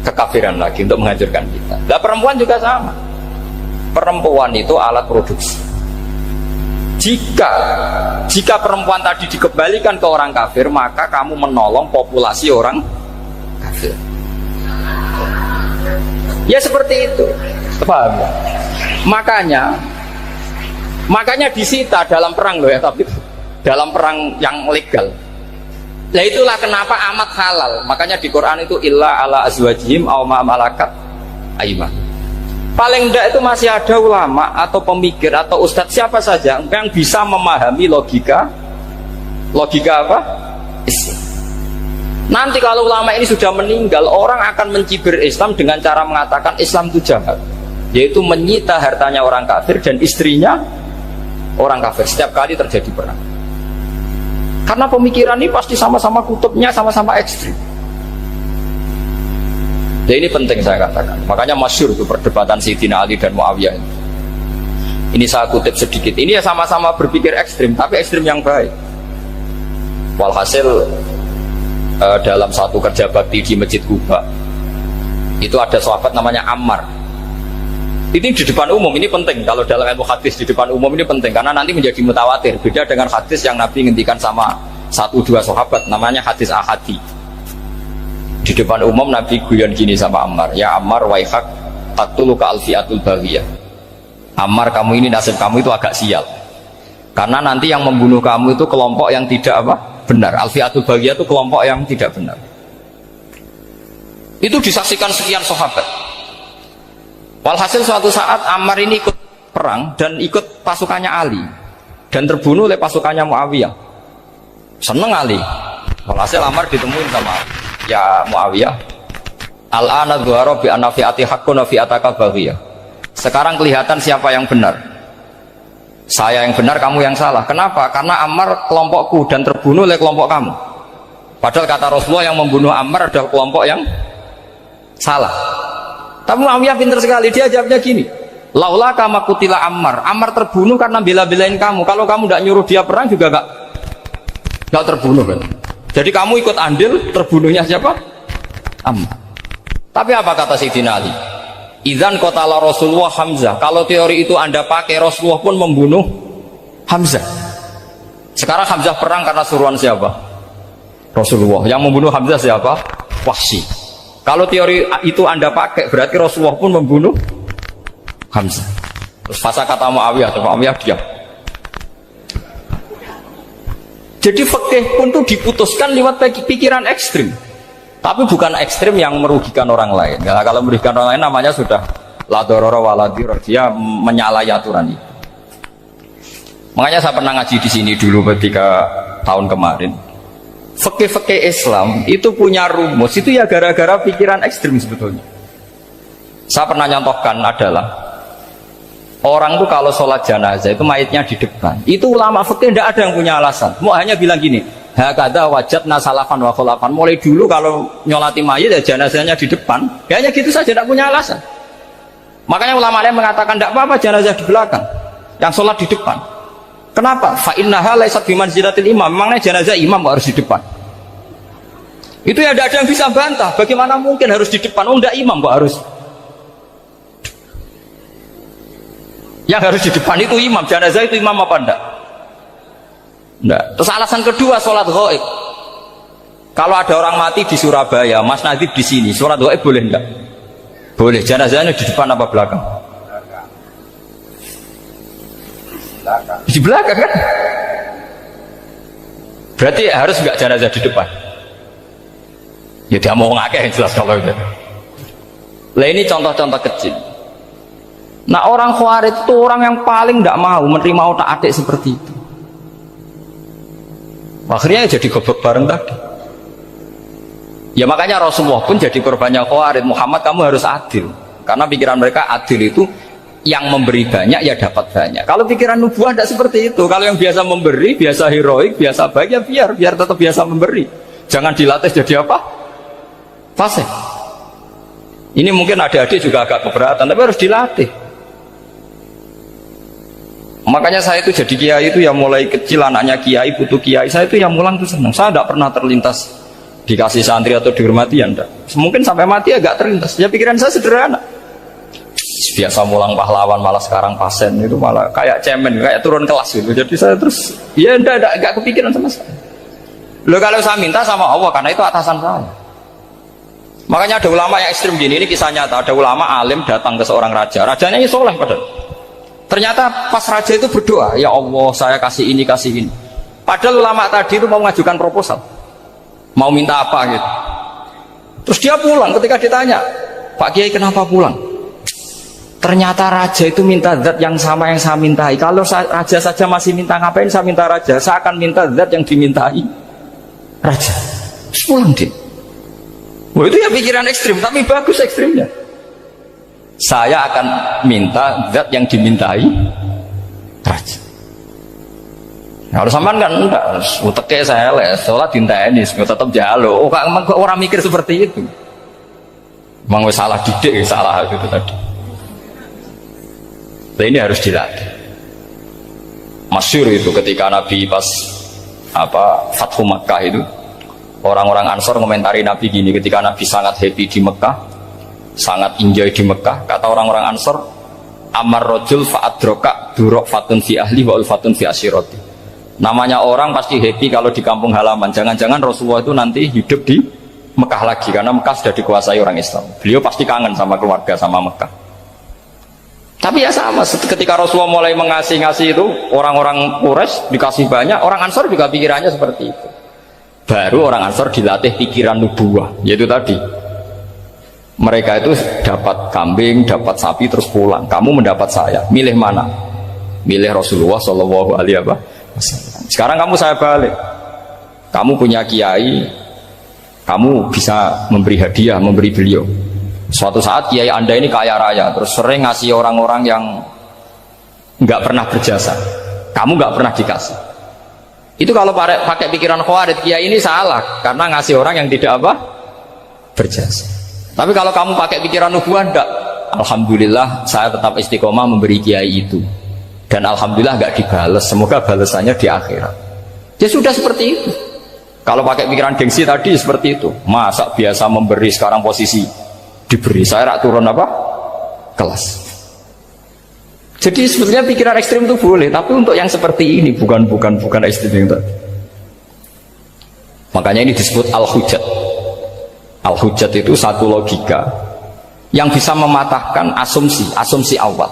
kekafiran lagi untuk menghancurkan kita. Nah, perempuan juga sama. Perempuan itu alat produksi. Jika perempuan tadi dikembalikan ke orang kafir, maka kamu menolong populasi orang kafir. Ya seperti itu. Paham ya? Makanya disita dalam perang loh ya, tapi dalam perang yang legal. Nah itulah kenapa amat halal. Makanya di Quran itu illa ala azwajihim aw ma malakat aymah. Paling enggak itu masih ada ulama atau pemikir atau ustadz siapa saja yang bisa memahami logika apa? Islam. Nanti kalau ulama ini sudah meninggal, orang akan mencibir Islam dengan cara mengatakan Islam itu jahat, yaitu menyita hartanya orang kafir dan istrinya orang kafir setiap kali terjadi perang. Karena pemikiran ini pasti sama-sama kutubnya, sama-sama ekstrim. Ya ini penting saya katakan. Makanya masyhur itu perdebatan Sayyidina Ali dan Muawiyah. Ini saya kutip sedikit. Ini ya sama-sama berpikir ekstrim, tapi ekstrim yang baik. Walhasil dalam satu kerja bakti di Masjid Kuba, itu ada sahabat namanya Ammar. Ini di depan umum, ini penting. Kalau dalam ilmu hadis di depan umum ini penting, karena nanti menjadi mutawatir. Beda dengan hadis yang Nabi ngendikan sama 1-2 sahabat, namanya hadis ahadi. Di depan umum Nabi guyon gini sama Ammar, ya Ammar waihak taktuluka alfiatul baghiyah. Ammar, kamu ini nasib kamu itu agak sial, karena nanti yang membunuh kamu itu kelompok yang tidak benar. Alfiatul baghiyah itu kelompok yang tidak benar. Itu disaksikan sekian sahabat. Walhasil suatu saat Ammar ini ikut perang dan ikut pasukannya Ali dan terbunuh oleh pasukannya Muawiyah. Seneng Ali. Walhasil Ammar ditemuin sama ya Muawiyah, al-ana dhuhara bi anna fi'ati haqqun wa fi'ataka baghiyah. Sekarang kelihatan siapa yang benar. Saya yang benar, kamu yang salah. Kenapa? Karena Ammar kelompokku dan terbunuh oleh kelompok kamu. Padahal kata Rasulullah yang membunuh Ammar adalah kelompok yang salah. Tapi Muawiyah pintar sekali, dia jawabnya gini, laula kama kutila Ammar. Ammar terbunuh karena bela-belain kamu. Kalau kamu tidak nyuruh dia perang juga gak terbunuh kan. Jadi kamu ikut andil terbunuhnya siapa? Ammar. Tapi apa kata Sayyidina Ali? Idzan qatala Rasulullah Hamzah. Kalau teori itu Anda pakai, Rasulullah pun membunuh Hamzah. Sekarang Hamzah perang karena suruhan siapa? Rasulullah. Yang membunuh Hamzah siapa? Wahsy. Kalau teori itu Anda pakai, berarti Rasulullah pun membunuh Hamzah. Terus fasa kata Muawiyah, diam. Jadi fikih pun tuh diputuskan lewat pikiran ekstrim, tapi bukan ekstrim yang merugikan orang lain. Nah, kalau merugikan orang lain namanya sudah la dororo wala dirar, dia menyalahi aturan itu. Makanya saya pernah ngaji di sini dulu ketika tahun kemarin. Fikih-fikih Islam itu punya rumus, itu ya gara-gara pikiran ekstrim sebetulnya. Saya pernah nyontohkan adalah orang tuh kalau sholat jenazah itu mayitnya di depan. Itu ulama fikih tidak ada yang punya alasan. Mau hanya bilang gini, hakadha wajadna salafan wa khulafan. Mulai dulu kalau nyolati mayit ya jenazahnya di depan. Ya hanya gitu saja, tidak punya alasan. Makanya ulama lain mengatakan tidak apa-apa jenazah di belakang, yang sholat di depan. Kenapa? Fa innaha laysat bimanzilatil imam. Memangnya jenazah imam harus di depan. Itu ya tidak ada yang bisa bantah. Bagaimana mungkin harus di depan? Oh, enggak, imam kok harus. Yang harus di depan itu imam. Jenazah itu imam apa enggak? Enggak. Terus alasan kedua, sholat ghaib. Kalau ada orang mati di Surabaya, Mas Nadib di sini, sholat ghaib boleh enggak? Boleh. Jenazahnya di depan apa belakang? Di belakang kan? Berarti harus enggak jenazah di depan? Ya dia mau ngakeh jelas kalau itu. Lah ini contoh-contoh kecil. Nah orang Khawarij itu orang yang paling tidak mau menerima otak-atik seperti itu. Akhirnya jadi goblok bareng tadi. Ya makanya Rasulullah pun jadi korbannya Khawarij. Muhammad, kamu harus adil. Karena pikiran mereka adil itu yang memberi banyak ya dapat banyak. Kalau pikiran nubuah tidak seperti itu. Kalau yang biasa memberi, biasa heroik, biasa baik, ya biar tetap biasa memberi. Jangan dilatih jadi apa? Fasih. Ini mungkin adik-adik juga agak keberatan, tapi harus dilatih. Makanya saya itu jadi kiai itu ya mulai kecil, anaknya kiai, putu kiai, saya itu yang mulang itu senang. Saya tidak pernah terlintas dikasih santri atau dihormati, ya enggak. Mungkin sampai mati agak terlintas. Ya pikiran saya sederhana. Biasa mulang pahlawan, malah sekarang pasen itu malah kayak cemen, kayak turun kelas gitu. Jadi saya terus ya enggak kepikiran sama saya. Loh kalau saya minta sama Allah, karena itu atasan saya. Makanya ada ulama yang ekstrim gini, ini kisah nyata. Ada ulama alim datang ke seorang raja, rajanya ini soleh padahal. Ternyata pas raja itu berdoa, ya Allah saya kasih ini, kasih ini. Padahal ulama tadi itu mau mengajukan proposal, mau minta apa gitu. Terus dia pulang, ketika ditanya, Pak Kiai kenapa pulang? Ternyata raja itu minta zat yang sama yang saya mintai. Kalau raja saja masih minta, ngapain saya minta raja? Saya akan minta zat yang dimintai raja. Pulang dia. Wah, itu ya pikiran ekstrim, tapi bagus ekstrimnya. Saya akan minta zat yang dimintai raja. Nah, kalau sampean kan enggak, uteknya saya les, sholat dinteni, tetap jalo. Oh, emang orang mikir seperti itu. Emang salah didik, salah itu tadi. Nah, ini harus dilatih. Masyhur itu ketika Nabi pas Fathu Makkah itu, orang-orang Ansor komentari Nabi gini, ketika Nabi sangat happy di Mekah, sangat enjoy di Mekah, kata orang-orang Ansor, amar rojul fa'adroka durok fatun fi ahli wa ulfatun fi asyiroti. Namanya orang pasti happy kalau di kampung halaman. Jangan-jangan Rasulullah itu nanti hidup di Mekah lagi, karena Mekah sudah dikuasai orang Islam. Beliau pasti kangen sama keluarga, sama Mekah. Tapi ya sama, ketika Rasulullah mulai ngasih itu, orang-orang Quraisy dikasih banyak, orang Ansor juga pikirannya seperti itu. Baru orang Ansor dilatih pikiran nubuwah, yaitu tadi mereka itu dapat kambing, dapat sapi terus pulang. Kamu mendapat saya, milih mana? Milih Rasulullah Shallallahu Alaihi Wasallam. Sekarang kamu saya balik, kamu punya kiai, kamu bisa memberi hadiah, memberi beliau. Suatu saat kiai anda ini kaya raya, terus sering ngasih orang-orang yang nggak pernah berjasa, kamu nggak pernah dikasih. Itu kalau pakai pikiran Khawarij, kiai ini salah karena ngasih orang yang tidak berjasa. Tapi kalau kamu pakai pikiran nubuah, enggak. Alhamdulillah saya tetap istiqomah memberi kiai itu, dan alhamdulillah nggak dibales. Semoga balasannya di akhirat. Ya sudah seperti itu. Kalau pakai pikiran gengsi tadi seperti itu. Masa biasa memberi sekarang posisi diberi, saya rak turun kelas. Jadi sebetulnya pikiran ekstrim itu boleh, tapi untuk yang seperti ini bukan ekstrim yang tadi. Makanya ini disebut al-hujjat. Al-hujjat itu satu logika yang bisa mematahkan asumsi awal.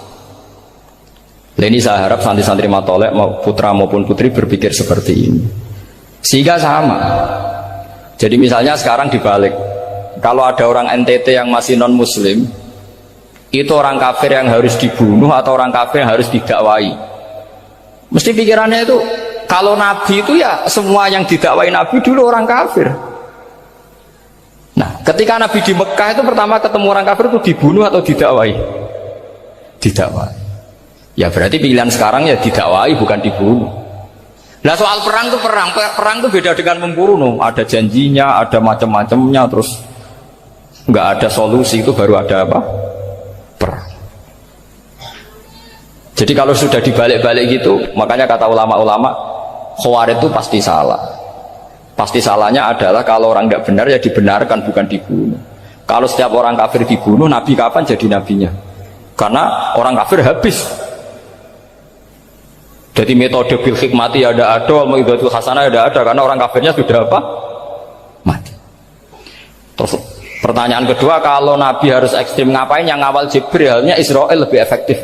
Dan ini saya harap santri-santri matolek, putra maupun putri berpikir seperti ini. Sehingga sama. Jadi misalnya sekarang dibalik, kalau ada orang NTT yang masih non muslim, itu orang kafir yang harus dibunuh atau orang kafir yang harus didakwai. Mesti pikirannya itu, kalau Nabi itu ya semua yang didakwai Nabi dulu orang kafir. Nah, ketika Nabi di Mekah itu pertama ketemu orang kafir itu dibunuh atau didakwai? Didakwai. Ya berarti pilihan sekarang ya didakwai, bukan dibunuh. Nah, soal perang itu perang itu beda dengan membunuh. Ada janjinya, ada macam-macamnya, terus nggak ada solusi, itu baru ada perang. Jadi kalau sudah dibalik-balik gitu, makanya kata ulama-ulama, Khawarij itu pasti salah. Pasti salahnya adalah kalau orang nggak benar ya dibenarkan, bukan dibunuh. Kalau setiap orang kafir dibunuh, Nabi kapan jadi nabinya? Karena orang kafir habis. Jadi metode bil hikmati ya ada, mau'izatul hasanah ya ada, karena orang kafirnya sudah mati. Terus pertanyaan kedua, kalau Nabi harus ekstrim ngapain? Yang ngawal Jibril, halnya Israel lebih efektif.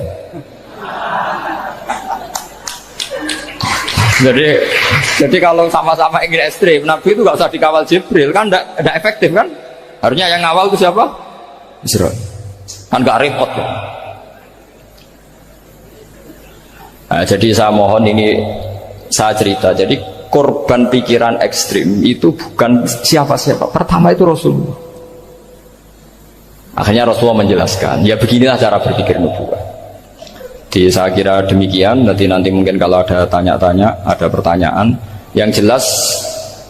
Jadi kalau sama-sama ingin ekstrim, Nabi itu nggak usah dikawal Jibril, kan tidak efektif kan? Harusnya yang ngawal itu siapa? Israel. Kan nggak repot ya. Nah, jadi saya mohon ini saya cerita. Jadi korban pikiran ekstrim itu bukan siapa-siapa. Pertama itu Rasulullah. Akhirnya Rasulullah menjelaskan, ya beginilah cara berpikir nubuwah. Jadi saya kira demikian. Nanti mungkin kalau ada tanya-tanya, ada pertanyaan. Yang jelas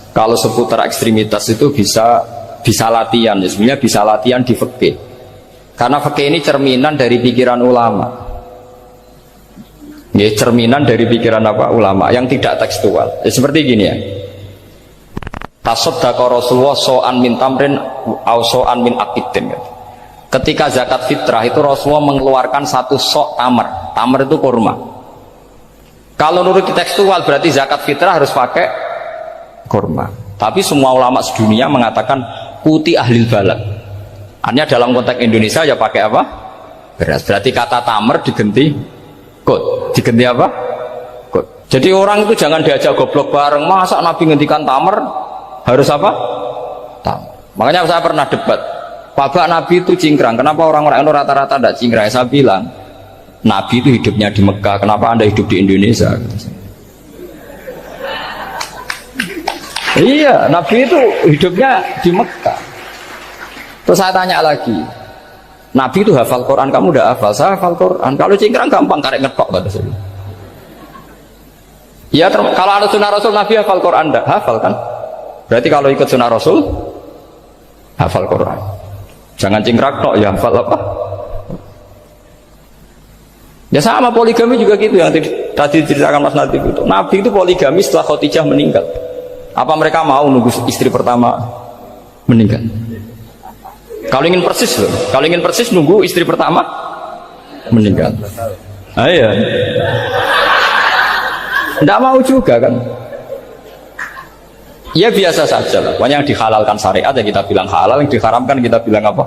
kalau seputar ekstremitas itu bisa latihan. Ya, sebenarnya bisa latihan di fikih. Karena fikih ini cerminan dari pikiran ulama. Ya, cerminan dari pikiran ulama yang tidak tekstual. Ya, seperti gini ya. Tasaddaqa Rasulullah so'an min tamrin au so'an min aqidin. Ketika zakat fitrah itu Rasulullah mengeluarkan satu sok tamar. Tamar itu kurma. Kalau menurut tekstual berarti zakat fitrah harus pakai kurma. Tapi semua ulama sedunia mengatakan kuti ahlil balad. Artinya dalam konteks Indonesia ya pakai apa? Beras. Berarti kata tamar diganti kot, diganti apa? Kot. Jadi orang itu jangan diajak goblok bareng. Masa Nabi ngendikan tamar harus apa? Tamar. Makanya saya pernah debat, Pak Nabi itu cingkrang. Kenapa orang-orang itu rata-rata tidak cingkrang? Saya bilang, Nabi itu hidupnya di Mekah. Kenapa Anda hidup di Indonesia? Iya, Nabi itu hidupnya di Mekah. Terus saya tanya lagi, Nabi itu hafal Quran, kamu udah hafal? Saya hafal Quran. Kalau cingkrang gampang, karek ngetok kata saya. Ya, kalau ada sunnah Rasul, Nabi hafal Quran enggak? Hafal kan? Berarti kalau ikut sunnah Rasul, hafal Quran. Jangan cingkrang tok, ya hafal apa? Ya sama poligami juga gitu yang tadi diceritakan Mas Natif itu. Nabi itu poligami setelah Khadijah meninggal. Apa mereka mau nunggu istri pertama meninggal? Kalau ingin persis loh, kalau ingin persis nunggu istri pertama meninggal. Ah, iya. Tidak mau juga kan? Ya biasa saja lah. Pokoknya yang dihalalkan syariat ya kita bilang halal, yang diharamkan kita bilang apa?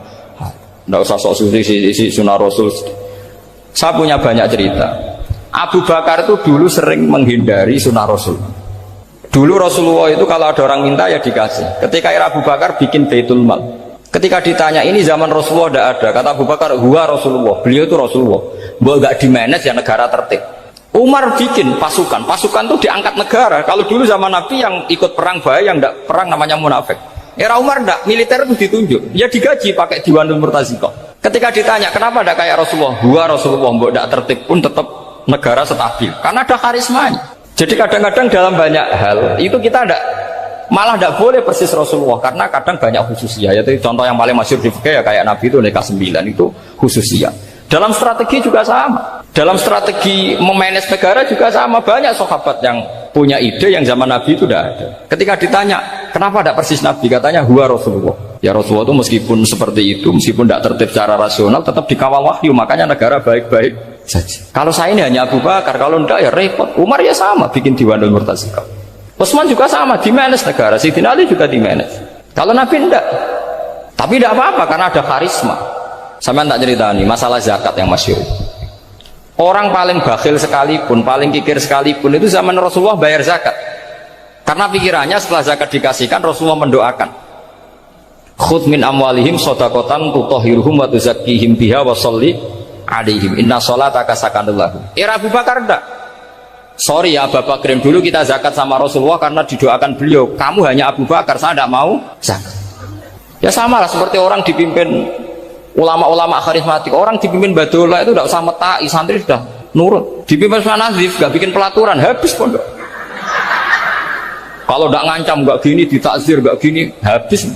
Tidak usah sok suci isi sunnah Rasul. Saya punya banyak cerita. Abu Bakar itu dulu sering menghindari sunnah Rasul. Dulu Rasulullah itu kalau ada orang minta ya dikasih. Ketika era Abu Bakar bikin Baitul Mal. Ketika ditanya ini zaman Rasulullah tidak ada, kata Abu Bakar, huwa Rasulullah. Beliau itu Rasulullah. Bahwa nggak dimanage ya negara tertib. Umar bikin pasukan itu diangkat negara. Kalau dulu zaman Nabi yang ikut perang bahaya, yang tidak perang namanya munafik. Era Umar tidak, militer itu ditunjuk. Ya digaji pakai Diwanul Murtaziqah. Ketika ditanya kenapa tidak kayak Rasulullah, huwa Rasulullah, mbok tidak tertib pun tetap negara stabil. Karena ada karismanya. Jadi kadang-kadang dalam banyak hal itu kita malah tidak boleh persis Rasulullah karena kadang banyak khususnya. Yaitu contoh yang paling masyhur di fikih ya kayak Nabi itu nikah 9 itu khususnya. Dalam strategi juga sama. Dalam strategi memanage negara juga sama. Banyak sahabat yang punya ide yang zaman Nabi itu tidak ada. Ketika ditanya kenapa tidak persis Nabi, katanya huwa Rasulullah. Ya Rasulullah itu meskipun seperti itu, meskipun tidak tertib secara rasional, tetap dikawal wahyu. Makanya negara baik-baik saja. Kalau saya ini hanya Abu Bakar, kalau enggak ya repot. Umar ya sama, bikin Diwanul Murtaziqah. Utsman juga sama, dimanage negara. Sayyidina Ali juga dimanage. Kalau Nabi enggak. Tapi enggak apa-apa karena ada karisma. Sama tak cerita nih masalah zakat yang masyhur. Orang paling bakhil sekalipun, paling kikir sekalipun itu zaman Rasulullah bayar zakat. Karena pikirannya setelah zakat dikasihkan Rasulullah mendoakan. Khudh min amwalihim shadaqatan tutahhiruhum wa tuzakkihim biha wa sholli alaihim inna sholataka sakanul lahum. Era Abu Bakar enggak. Sorry ya Abu Bakrin, dulu kita zakat sama Rasulullah karena didoakan beliau. Kamu hanya Abu Bakar, saya tidak mau zakat. Ya sama lah seperti orang dipimpin ulama-ulama karismatik. Orang dipimpin Badullah itu tidak usah metai, santri sudah nurut. Dipimpin Usman Nazif, gak bikin pelaturan, habis pondok. Kalau tidak ngancam, gak gini, ditakzir, gak gini, habis.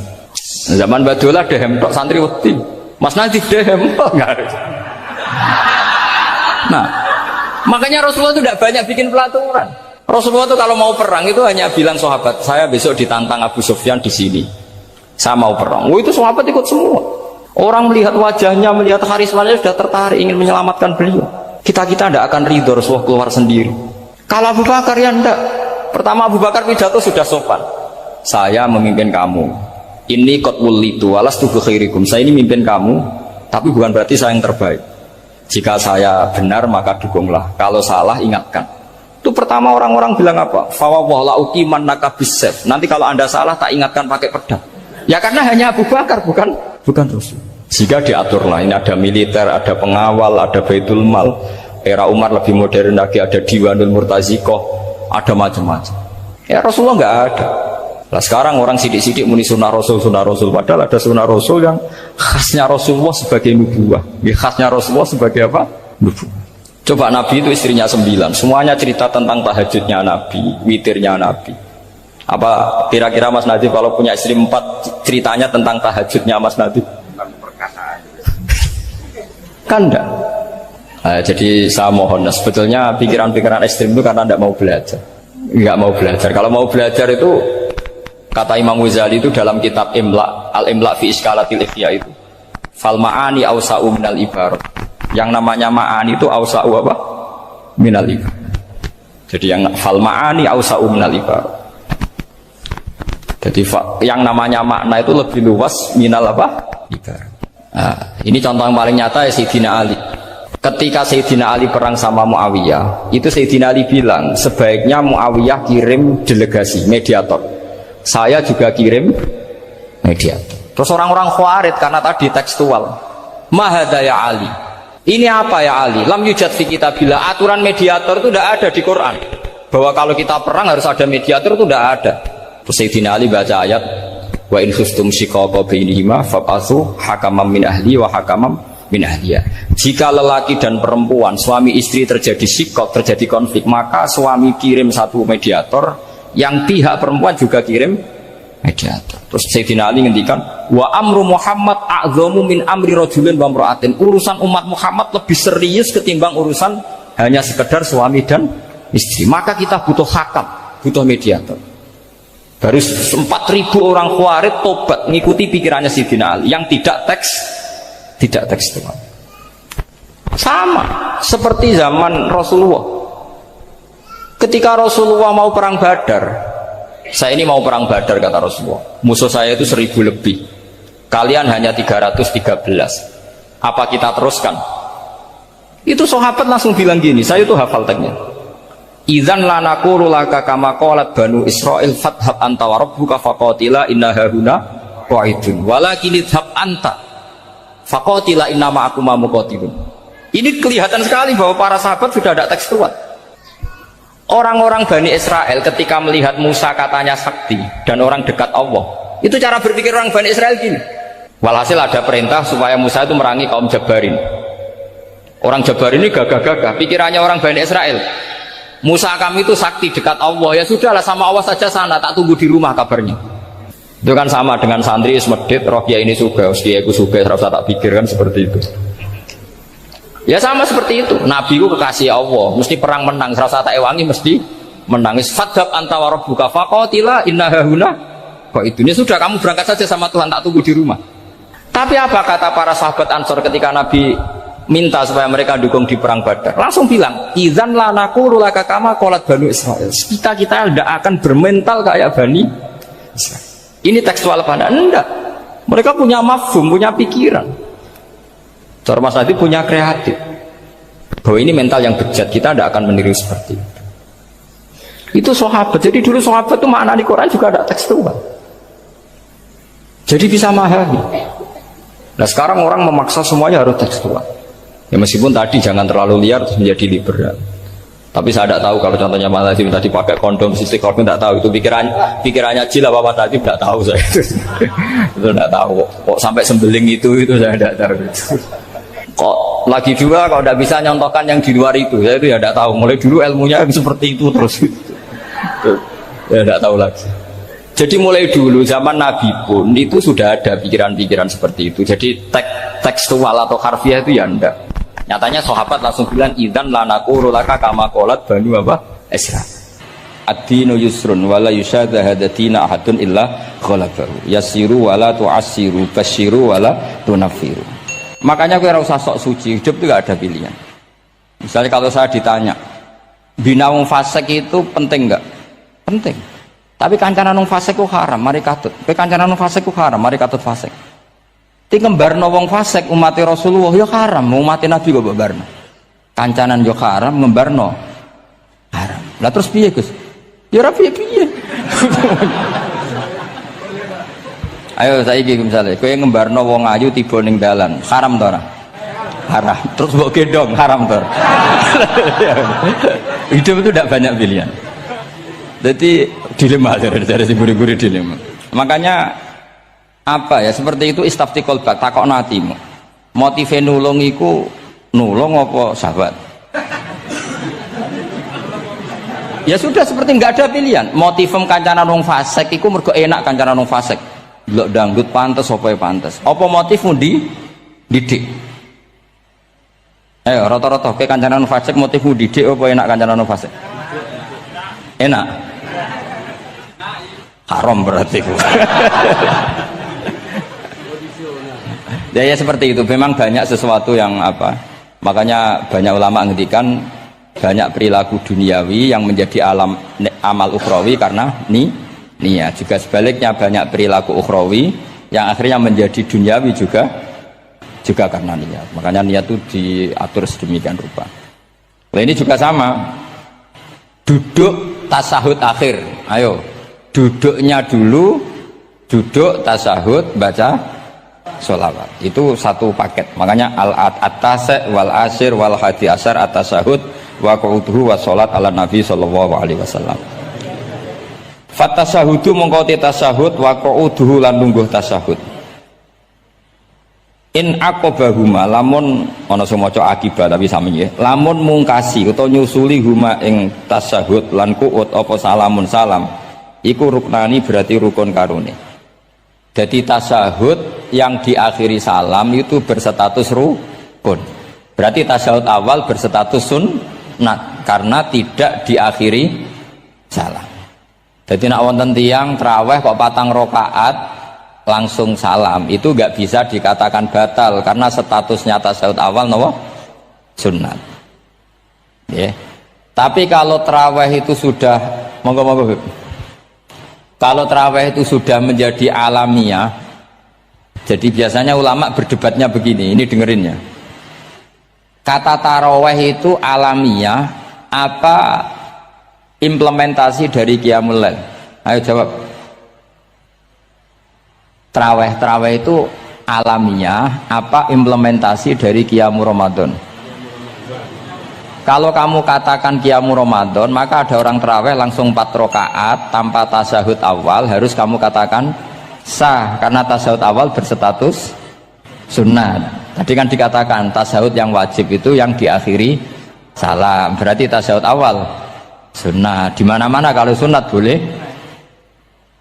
Zaman Badullah dehem tok santri wedi. Mas Nazif dehem tok nggak ada. Nah, makanya Rasulullah itu tidak banyak bikin pelaturan. Rasulullah itu kalau mau perang itu hanya bilang sahabat, saya besok ditantang Abu Sufyan di sini. Saya mau perang. Oh itu sahabat ikut semua. Orang melihat wajahnya, melihat karismanya sudah tertarik ingin menyelamatkan beliau. Kita tidak akan ridho Rasulullah keluar sendiri. Kalau Abu Bakar ya enggak. Pertama Abu Bakar pidato sudah sopan. Saya memimpin kamu. Ini qad wulitu walastu bi khairikum. Saya ini memimpin kamu, tapi bukan berarti saya yang terbaik. Jika saya benar maka dukunglah. Kalau salah ingatkan. Itu pertama orang-orang bilang apa? Fa wa la uqimannaka bisayf. Nanti kalau Anda salah tak ingatkan pakai pedang. Ya karena hanya Abu Bakar bukan Rasul. Jika diatur lah, ini ada militer, ada pengawal, ada Baitul Mal. Era Umar lebih modern lagi, ada Diwanul Murtaziqah, ada macam-macam. Ya Rasulullah nggak ada. Nah sekarang orang sidik-sidik muni sunnah Rasul, padahal ada sunnah Rasul yang khasnya Rasulullah sebagai nubuwah. Ya, khasnya Rasulullah sebagai apa? Nubuwah. Coba Nabi itu istrinya 9, semuanya cerita tentang tahajudnya Nabi, witirnya Nabi. Apa kira-kira Mas Nadif kalau punya istri 4 ceritanya tentang tahajudnya Mas Nadif? Kan enggak. Nah, jadi saya mohon, sebetulnya pikiran-pikiran ekstrim itu karena enggak mau belajar. Enggak mau belajar. Kalau mau belajar itu kata Imam Ghazali itu dalam kitab Imla, Al-Imla fi Iskalatil Ikhya itu. Fal ma'ani awsa'u minal ibarat. Yang namanya ma'ani itu awsa'u apa? Minal ibarat. Jadi yang fal ma'ani awsa'u minal ibarat. Jadi yang namanya makna itu lebih luas minal apa? Ibarat. Nah, ini contoh yang paling nyata ya Sayyidina Ali. Ketika Sayyidina Ali perang sama Muawiyah, itu Sayyidina Ali bilang sebaiknya Muawiyah kirim delegasi mediator. Saya juga kirim mediator. Terus orang-orang Khawarij karena tadi tekstual. Mahadha ya Ali. Ini apa ya Ali? Lam yujad fi kitabillah. Aturan mediator itu tidak ada di Quran. Bahwa kalau kita perang harus ada mediator itu tidak ada. Terus Sayyidina Ali baca ayat wa in khiftum shiqaqa bainihima fab'atsu hakaman min ahli wa hakaman min ahliya. Jika lelaki dan perempuan suami istri terjadi shiqaq, terjadi konflik, maka suami kirim satu mediator, yang pihak perempuan juga kirim mediator. Terus Sayyidina Ali ngendikan wa amru Muhammad a'dhamu min amri rajulin wa imra'atin. Urusan umat Muhammad lebih serius ketimbang urusan hanya sekedar suami dan istri. Maka kita butuh hakam, butuh mediator. Baru 4.000 orang Khawarij tobat ngikuti pikirannya Sayyidina Ali yang tidak tekstual. Sama seperti zaman Rasulullah. Ketika Rasulullah mau perang Badar, saya ini mau perang Badar kata Rasulullah, musuh saya itu 1.000 lebih, kalian hanya 313, apa kita teruskan? Itu sahabat langsung bilang gini, saya itu hafal teksnya, idzan la naqulu laka kama qalat banu Israil fathab anta wa rabbuka faqatila inna hahuna qa'idun walakin idhab anta faqatila inna ma'akum muqatilun. Ini kelihatan sekali bahwa para sahabat sudah ada tekstual. Orang-orang Bani Israel ketika melihat Musa katanya sakti dan orang dekat Allah, itu cara berpikir orang Bani Israel gini. Walhasil ada perintah supaya Musa itu merangi kaum Jabarin. Orang Jabarin ini gagah-gagah, pikirannya orang Bani Israel, Musa kami itu sakti dekat Allah, ya sudahlah sama Allah saja sana, tak tunggu di rumah kabarnya. Itu kan sama dengan santri Ismedit, roh kiai ini suga, kiai ku suga, serasa tak pikirkan seperti itu. Ya sama seperti itu, Nabi ku kekasih Allah, mesti perang menang, serasa tak ewangi mesti menangis. Fadhab anta wa rabbuka faqatila inna hahuna qa'idun. Sudah kamu berangkat saja sama Tuhan, tak tunggu di rumah. Tapi apa kata para sahabat Ansor ketika Nabi minta supaya mereka dukung di perang Badar? Langsung bilang, idzan la naqulu laka kama qalat banu Israil. Kita tidak akan bermental kayak Bani Israil. Ini tekstual pada enggak. Mereka punya mafhum, punya pikiran. Cara Mas Adi punya kreatif. Bahwa ini mental yang bejat, kita tidak akan meniru seperti itu. Itu sahabat. Jadi dulu sahabat itu makna di Quran juga ada tekstual. Jadi bisa memahami. Nah sekarang orang memaksa semuanya harus tekstual. Ya meskipun tadi jangan terlalu liar terus menjadi liberal. Tapi saya tidak tahu kalau contohnya Mas Adi tadi pakai kondom, sistem kondom tidak tahu itu pikirannya Jil apa tadi tidak tahu saya itu tidak tahu. Kok sampai sembeling itu saya tidak tahu. Kok lagi juga kalau tidak bisa nyontohkan yang di luar itu, saya itu ya tidak tahu. Mulai dulu ilmunya seperti itu terus ya tidak tahu lagi. Jadi mulai dulu zaman Nabi pun itu sudah ada pikiran-pikiran seperti itu. Jadi tekstual atau harfiah itu ya enggak. Nyatanya sahabat langsung bilang idzan la naqulu laka kama qalat banu Israil. Ad-dinu yusrun wala yusyadahadatina ahadun illa ghalabahu. Yasiru wala tu'assiru basyiru wala tunaffiru. Makanya gue usah sok suci, hidup itu gak ada pilihan. Misalnya kalau saya ditanya, bina wong fasik itu penting gak? Penting. Tapi kancanan wong fasik itu haram, mari katut. Tapi kancanan wong fasik itu haram, mari katut fasik. Ti ngembarno wong fasik umat Rasulullah ya haram, umat Nabi kok barno. Kancanan yo haram, ngembarno haram. Lah terus piye, Gus? Ya ora piye-piye. Ayo saiki misalnya kowe ngembarno wong ayu tiba ning dalan, haram to ora? Haram. Terus mbok gendong, haram to. Hidup itu tidak banyak pilihan. Jadi dilema dari guru-guru dilema. Makanya apa ya seperti itu istafti qalbak, takokno atimu. Motive nulung iku nulung apa sahabat? Ya sudah seperti nggak ada pilihan. Motivem kancanan wong fasik iku mergo enak kancanan wong fasik. Delok dangdut pantes apa pantes. Apa motifmu didik? Ayo rata-rata ke kancanan fasik motifmu didik apa enak kancanan fasik? Enak. Haram berarti. Ya seperti itu. Memang banyak sesuatu yang apa? Makanya banyak ulama ngendikan banyak perilaku duniawi yang menjadi amal ukhrawi karena niat. Juga sebaliknya banyak perilaku ukhrawi yang akhirnya menjadi duniawi juga karena niat. Makanya niat itu diatur sedemikian rupa. Nah ini juga sama. Duduk tasahud akhir. Ayo, duduknya dulu, duduk tasahud baca sholawat. Itu satu paket. Makanya al-at-tase wal asir wal hadi asar at-tasahud wa qu'uduhu wa sholat ala nabi sallallahu alaihi wasallam. Fatasahudu mongko te tasahud wa qu'uduhu lan lungguh tasahud. In aqobahuma lamun ana sing maca akibat tapi sami nggih. Lamun mungkasi utawa nyusuli huma ing tasahud lan qu'ud apa salamun salam iku ruknani berarti rukun karone. Jadi tasahud yang diakhiri salam itu berstatus rukun. Berarti tasahud awal berstatus sunnat karena tidak diakhiri salam. Jadi nak wonten tiyang traweh kok 4 rakaat langsung salam itu nggak bisa dikatakan batal karena statusnya tasawuf awal nopo sunnat. Yeah. Tapi kalau traweh itu sudah monggo kalau traweh itu sudah menjadi alamiah, jadi biasanya ulama berdebatnya begini, ini dengerinnya. Kata taraweh itu alamiah apa implementasi dari Qiyamul Lail? Ayo jawab. Traweh itu alamiah apa implementasi dari Qiyamul Ramadan? Kalau kamu katakan Qiyamul Ramadan, maka ada orang traweh langsung 4 rakaat tanpa tasahud awal, harus kamu katakan sah karena tasahud awal berstatus sunnat. Tadi kan dikatakan tasahud yang wajib itu yang diakhiri salam, berarti tasahud awal sunnat. Di mana-mana kalau sunat boleh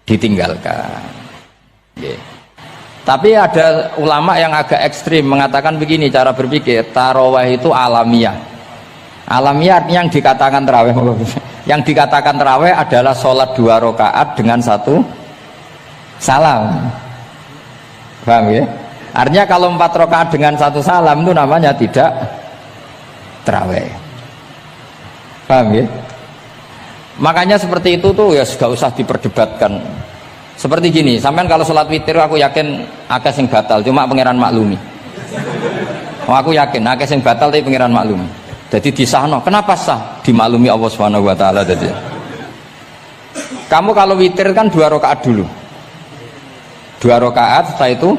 ditinggalkan. Yeah. Tapi ada ulama yang agak ekstrim mengatakan begini cara berpikir, tarawih itu alamiah. Alamiah artinya yang dikatakan tarawih, yang dikatakan tarawih adalah sholat 2 rakaat dengan 1 salam. Paham ya? Artinya kalau 4 rakaat dengan 1 salam itu namanya tidak tarawih. Paham ya? Makanya seperti itu tuh ya gak usah diperdebatkan. Seperti gini, sampean kalau sholat witir aku yakin akeh sing batal, cuma pangeran maklumi. Aku yakin akeh sing batal tapi pangeran maklumi. Jadi disahno, kenapa sah? Dimaklumi Allah Subhanahu wa taala tadi. Kamu kalau witir kan 2 rakaat dulu. 2 rakaat setelah itu.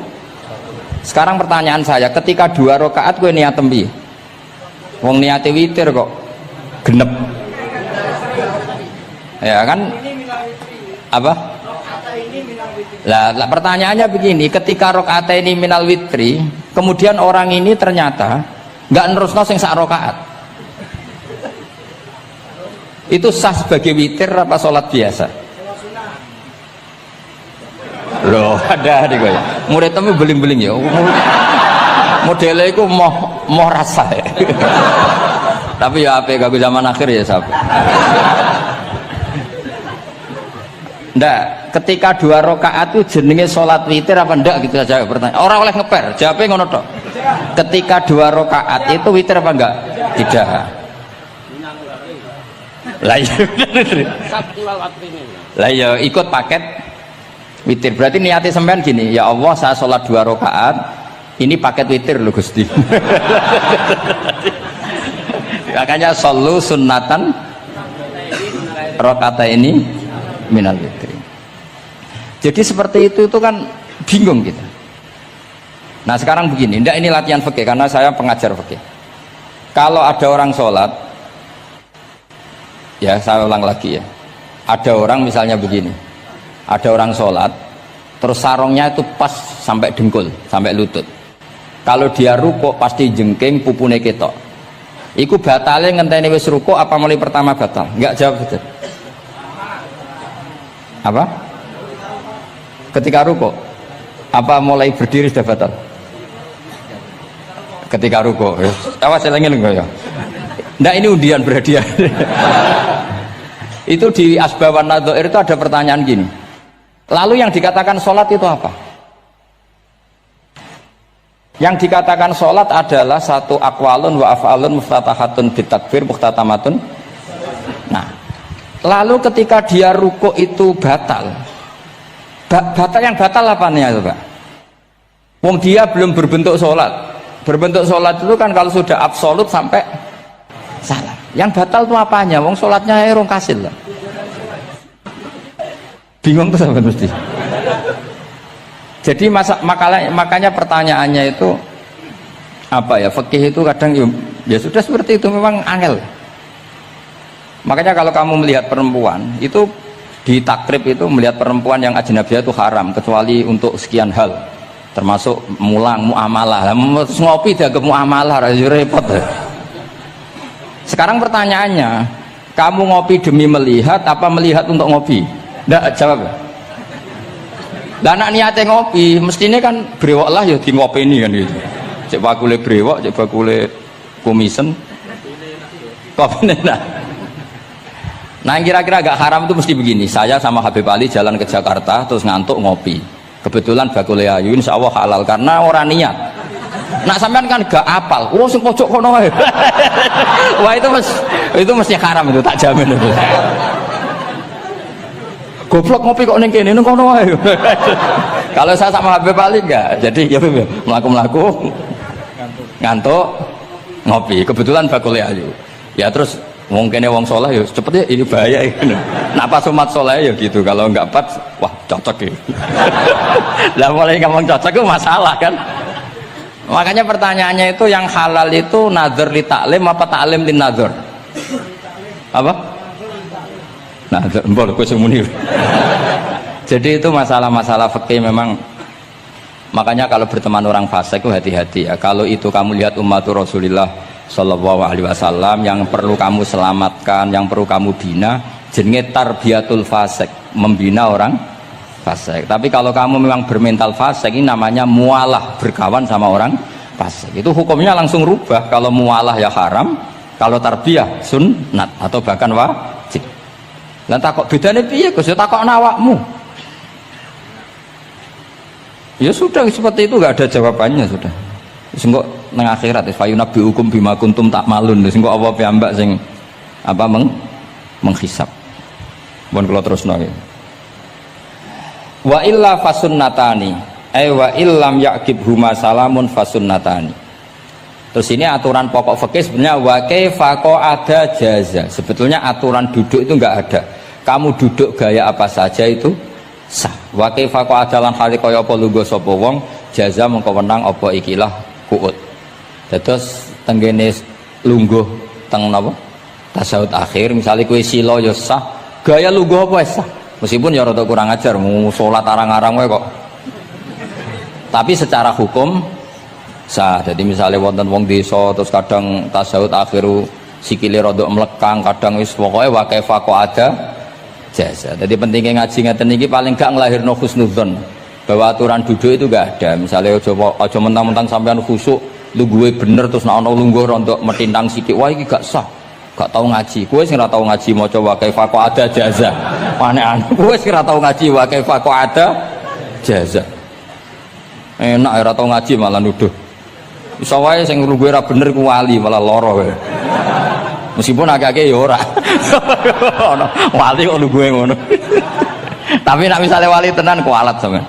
Sekarang pertanyaan saya, ketika 2 rakaat gue niat tembi. Wong niate witir kok genep. Ya kan? Apa? Lah pertanyaannya begini, ketika rakaat ini minal witri, kemudian orang ini ternyata nggak nerusno sing sak rakaat, itu sah sebagai witir apa sholat biasa? Loh ada nih gue, murid temu beling-beling ya, modelnya itu mau rasa ya. Tapi ya apa gak zaman akhir ya sahabat. Ndak, ketika 2 rakaat itu jenenge sholat witir apa ndak gitu aja pertanyaan. Orang oleh ngeper, jawabnya ngono tok. Ketika 2 rakaat itu witir apa enggak? Tidak. Lah ya ikut paket witir. Berarti niatnya sampean gini, ya Allah saya sholat 2 rakaat, ini paket witir loh Gusti. Makanya shollu sunnatan rakaat ini minal witri. Jadi seperti itu kan bingung kita. Nah sekarang begini, ndak ini latihan fikih karena saya pengajar fikih. Kalau ada orang sholat, ya saya ulang lagi ya, ada orang misalnya begini, ada orang sholat terus sarungnya itu pas sampai dengkul, sampai lutut. Kalau dia rukuk pasti jengking pupune ketok. Iku batale ngenteni wis rukuk apa mulai pertama batal? Enggak, jawab betul. Apa? Ketika rukuk apa mulai berdiri sudah batal? Ketika rukuk. Awas elengin enggak ya? Ndak, ini undian berhadiah. Itu di Asbawan Nadhair itu ada pertanyaan gini. Lalu yang dikatakan sholat itu apa? Yang dikatakan sholat adalah satu aqwalun wa af'alun muftatahatun bitakbir muhtatamatun. Nah, lalu ketika dia rukuk itu batal. Batal yang batal apa nih itu Pak? Wong dia belum berbentuk sholat. Berbentuk sholat itu kan kalau sudah absolut sampai salah. Yang batal itu apanya? Wong sholatnya erong kasil lah. Bingung tuh sampai mesti. Jadi makanya pertanyaannya itu apa ya? Fikih itu kadang ya sudah seperti itu, memang angel. Makanya kalau kamu melihat perempuan itu di takrib itu melihat perempuan yang ajnabiyah itu haram kecuali untuk sekian hal, termasuk mulang muamalah. Terus ngopi dia ke muamalah repot. Sekarang pertanyaannya, kamu ngopi demi melihat apa melihat untuk ngopi? Nggak jawab. Lah anak niate ngopi, mestinya kan brewok lah ya di ngopi ini kan gitu. Cek bakule brewok, cek bakule kumisen. Kopi nah. Nah yang kira-kira agak haram itu mesti begini. Saya sama Habib Ali jalan ke Jakarta terus ngantuk ngopi. Kebetulan bakule ayu insya Allah halal karena orang niat. Nak sampean kan gak apal. Oh sing pojok kono wae. Wah itu mesti haram itu tak jamin itu. Goblok ngopi kok ning kene ning kono wae. Kalau saya sama Habib Ali enggak. Jadi ya mlaku-mlaku ngantuk ngopi. Kebetulan bakule ayu. Ya terus mungkin wong soleh ya cepet ya ini bahaya ini. Nah pas umat soleh ya gitu. Kalau enggak pas wah cocok ya. Lah mulai ngomong cocok itu masalah kan. Makanya pertanyaannya itu yang halal itu nazar li taklim apa taklim li nazar? Apa? Nazar, mbok kowe sing muni. Jadi itu masalah-masalah fikih memang. Makanya kalau berteman orang fasik itu hati-hati ya. Kalau itu kamu lihat umatur Rasulullah Shallallahu Alaihi Wasallam yang perlu kamu selamatkan, yang perlu kamu bina, jenenge tarbiyatul fasik, membina orang fasik. Tapi kalau kamu memang bermental fasik, ini namanya mualah, berkawan sama orang fasik. Itu hukumnya langsung rubah. Kalau mualah ya haram, kalau tarbiyah sunnat atau bahkan wajib. Lah takok bedane piye Gus? Ya takok awakmu. Ya sudah seperti itu, nggak ada jawabannya sudah. Sengko nang akhirat fayunabi hukum bima kuntum tak malun. Sengko apa piyambak sing apa menghisab. Mohon kula terusno nggih. Wa illa fasunnatani. Wa illam yaqib huma salamun fasunnatani. Terus ini aturan pokok fikih sebenarnya wa kaifa ada jaza. Sebetulnya aturan duduk itu enggak ada. Kamu duduk gaya apa saja itu sah. Wa kaifa ada lan hale kaya apa lungguh sapa wong jaza mengko wenang apa ikilah kuut. Terus tenggene lungguh teng napa? Tasawuf akhir misalnya kowe sila ya sah. Gaya lungguh apa sah? Meskipun ya rada kurang ajar mau salat arang-arang wae kok. Tapi secara hukum sah. Jadi misalnya wonten wong desa terus kadang tasawuf akhiru sikile rada mlekang, kadang wis pokoke wa kaifa ada jasa. Jadi pentingnya ngaji ngeten iki paling gak nglahirno husnudzon bahwa aturan duduk itu gak ada. Misalnya aja mentang-mentang sampean khusuk lungguhe bener terus nek ana lungguh rontok metintang sithik wah iki gak sah. Gak tau ngaji. Kowe sing ora tau ngaji maca wa kaifa ada jaza. Aneh-aneh. Kowe sing ora tau ngaji wa kaifa ada jaza. Enak ora tau ngaji malah nuduh. Iso wae sing lungguhe ora bener ku wali malah lara kowe. Meskipun agak-agak ya ora. Wali kok lungguhe ngono. Tapi nek misale wali tenan kualat sampean.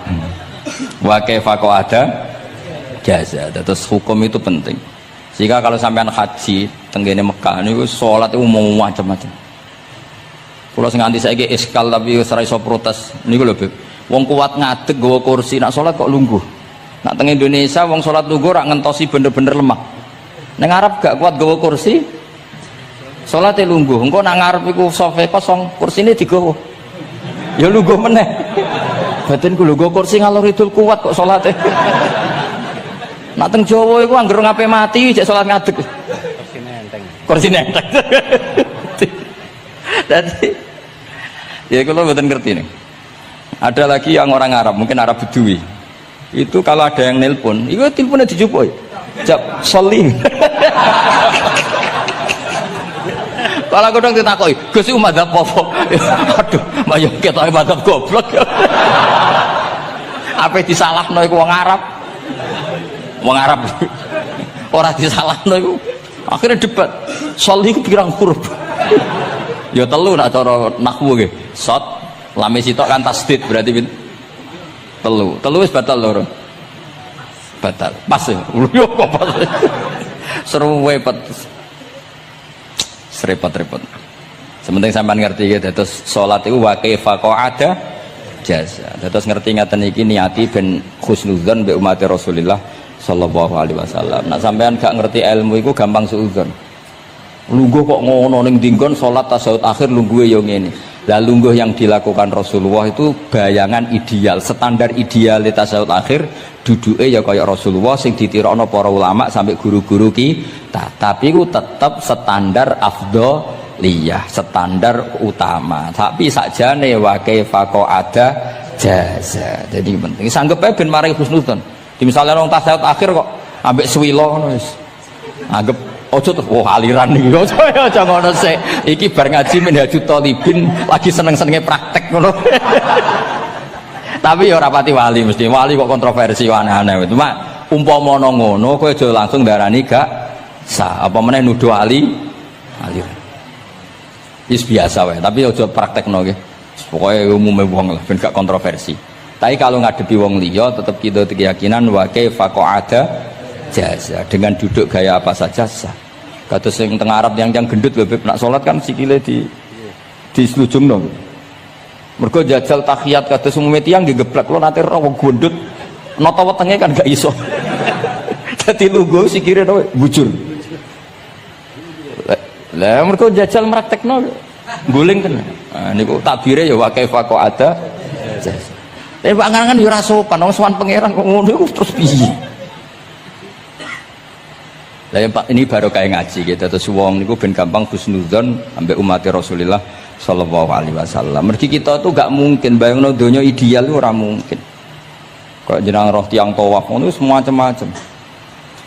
Wa kaifa ada jaza. Terus hukum itu penting. Sehingga kalau sampean haji tenggene Mekah niku salat itu mau macam-macam. Kula sing nganti saiki iskal tapi wis ora iso protes. Niku lho, Beb. Wong kuat ngadeg nggawa kursi nak salat kok lungguh. Nak teng Indonesia wong salat lungguh ora ngentosi bener-bener lemah. Ning Arab gak kuat nggawa kursi. Salate lungguh. Engko nak ngarep iku sofa kosong, kursine digawa. Ya lungguh meneh. Batinku lungguh kursi ngalor idul kuat kok salate. Nak teng Jawa iku anggere ngape mati cek salat ngadeg. Kursine enteng. Kursine enteng. Dadi ya kula mboten ngerti nih. Ada lagi yang orang Arab, mungkin Arab Bedui. Itu kalau ada yang nelpon, itu teleponnya dijupuk. Jap soli. Kalau aku dong ditakoi, Gus iku madzhab apa? Aduh, mayo ketoke madzhab goblok. Apa disalahno iku wong Arab? Wong Arab. Ora disalahno iku. Akhirnya debat. Soli iku pirang huruf? Ya telu nak cara nahwu nggih. Shot, lame sitok kan tasdid berarti telu. Telu wis batal loro. Batal. Pas ya. Yo kok pas. Seru repot. Repot-repot. Sementing sampean ngerti ya, terus salat iku wa kaifa ada jasa. Terus ngerti ngaten iki niati ben husnudzon mbek umat Rasulullah sallallahu alaihi wasallam. Nek sampean gak ngerti ilmu iku gampang suudzon. Lungguh kok ngono ning dinggon salat tasawuf akhir lungguhe yo ngene. Lah lungguh yang dilakukan Rasulullah itu bayangan ideal, standar ideal tasawuf akhir duduke ya kaya Rasulullah sing ditirokno para ulama sampai guru-guru kita. Tapi itu tetap standar afdholiyah, standar utama. Tapi sakjane wa kaifa ada jaza. Jadi penting sanggep ae ben mari husnudzon. Di misalnya orang tasawuf akhir kok ambek swilo ngono wis. Anggap ojo tuh, wah aliran nih, ojo ngono sih. Iki bar ngaji Minhajut Thalibin lagi seneng-senenge praktek ngono. Tapi ya ora pati wali mesti. Wali kok kontroversi aneh-aneh. Cuma umpama ngono kowe aja langsung darani gak sah. Apa meneh nuduh aliran. Wis biasa wae, tapi aja praktekno nggih. Pokoke umume wong lah ben gak kontroversi. Tapi kalau ngadepi wong liya tetap kita keyakinan wa kaifa ada jaza dengan duduk gaya apa saja sah. Kados sing teng Arab yang gendut lho nak salat kan sikile di selujungno. Mergo jajal tahiyat kados umume tiyang nggih geblek kula nate ora wong gendut nata wetenge kan gak iso. Dadi lungguh sikire to bujur. Lah mergo jajal praktekno guling tenan. Nah niku takbire ya wa kaifa ada jaza. Tapi Pak Ngangan ya ora sopan, wong sowan pangeran kok ngono iku terus piye? Lah Pak ini baru kayak ngaji gitu terus wong niku ben gampang husnudzon ambek umat Rasulullah sallallahu alaihi wasallam. Mergi kita tuh gak mungkin bayangno donya ideal itu ora mungkin. Kok jeneng roh tiyang tawaf ngono semua macam-macam.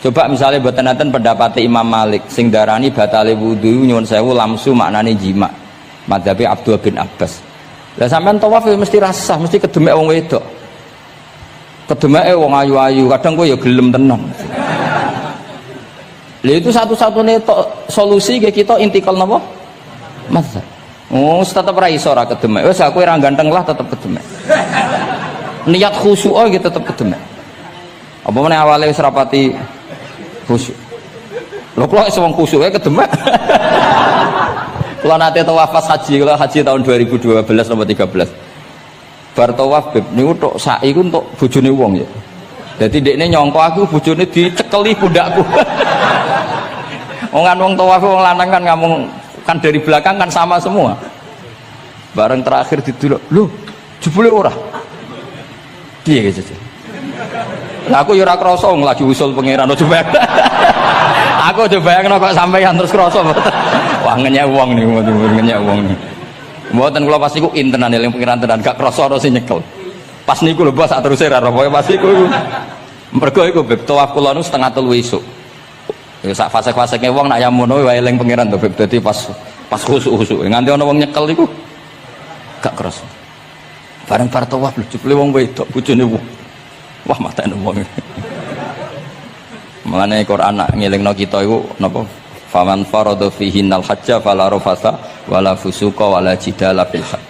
Coba misalnya mboten enten pendapat Imam Malik sing darani batale wudu nyuwun sewu lamsu maknane jima. Madzhabe Abdul bin Abbas. Lah sampean tawaf ya mesti rasah, mesti kedemek wong wedok. Kedemeke wong ayu-ayu, kadang kok ya gelem tenan. Lha itu satu-satunya solusi ke kita intikal napa? Mazhab. Oh, tetep ra iso ora kedemek. Wis aku ora ganteng lah tetep kedemek. Niat khusyuk ae tetep kedemek. Apa meneh awale wis rapati khusyuk. Lho kok iso wong khusyuk ae kedemek. Kalau nanti tawaf pas haji, kalau haji tahun 2012 nomor 13 bar tawaf beb niku tok saiki ku untuk bojone wong ya. Jadi dekne nyongko aku bojone dicekeli pundakku. Wong tawaf wong lanang kan ngomong kan dari belakang kan sama semua. Bareng terakhir didelok, lho jebule ora. Piye gitu. Lah aku ya ora krasa lagi usul pangeran coba. Aku coba bayangno kok sampeyan terus krasa mboten. Wah ngenyek wong niku, ngenyek wong niku. Mboten kula pas niku intenan eling pengiran tenan gak krasa ana sing nyekel. Pas niku lho bos sak teruse ra pokoke pas niku. Mergo iku beb tawaf kula nu setengah 3 esuk. Ya sak fase-faseke wong nak yamono wae eling pengiran to beb dadi pas khusuk-khusuk. Nganti ana wong nyekel iku gak krasa. Bareng bar tawaf lho jebule wong wedok bojone wong. Wah matane wong. Mulane Quran nak ngelingno kita iku napa? Faman farada fihinnal hajja fala rafasa wala fusuqa wala jidala fil hajj.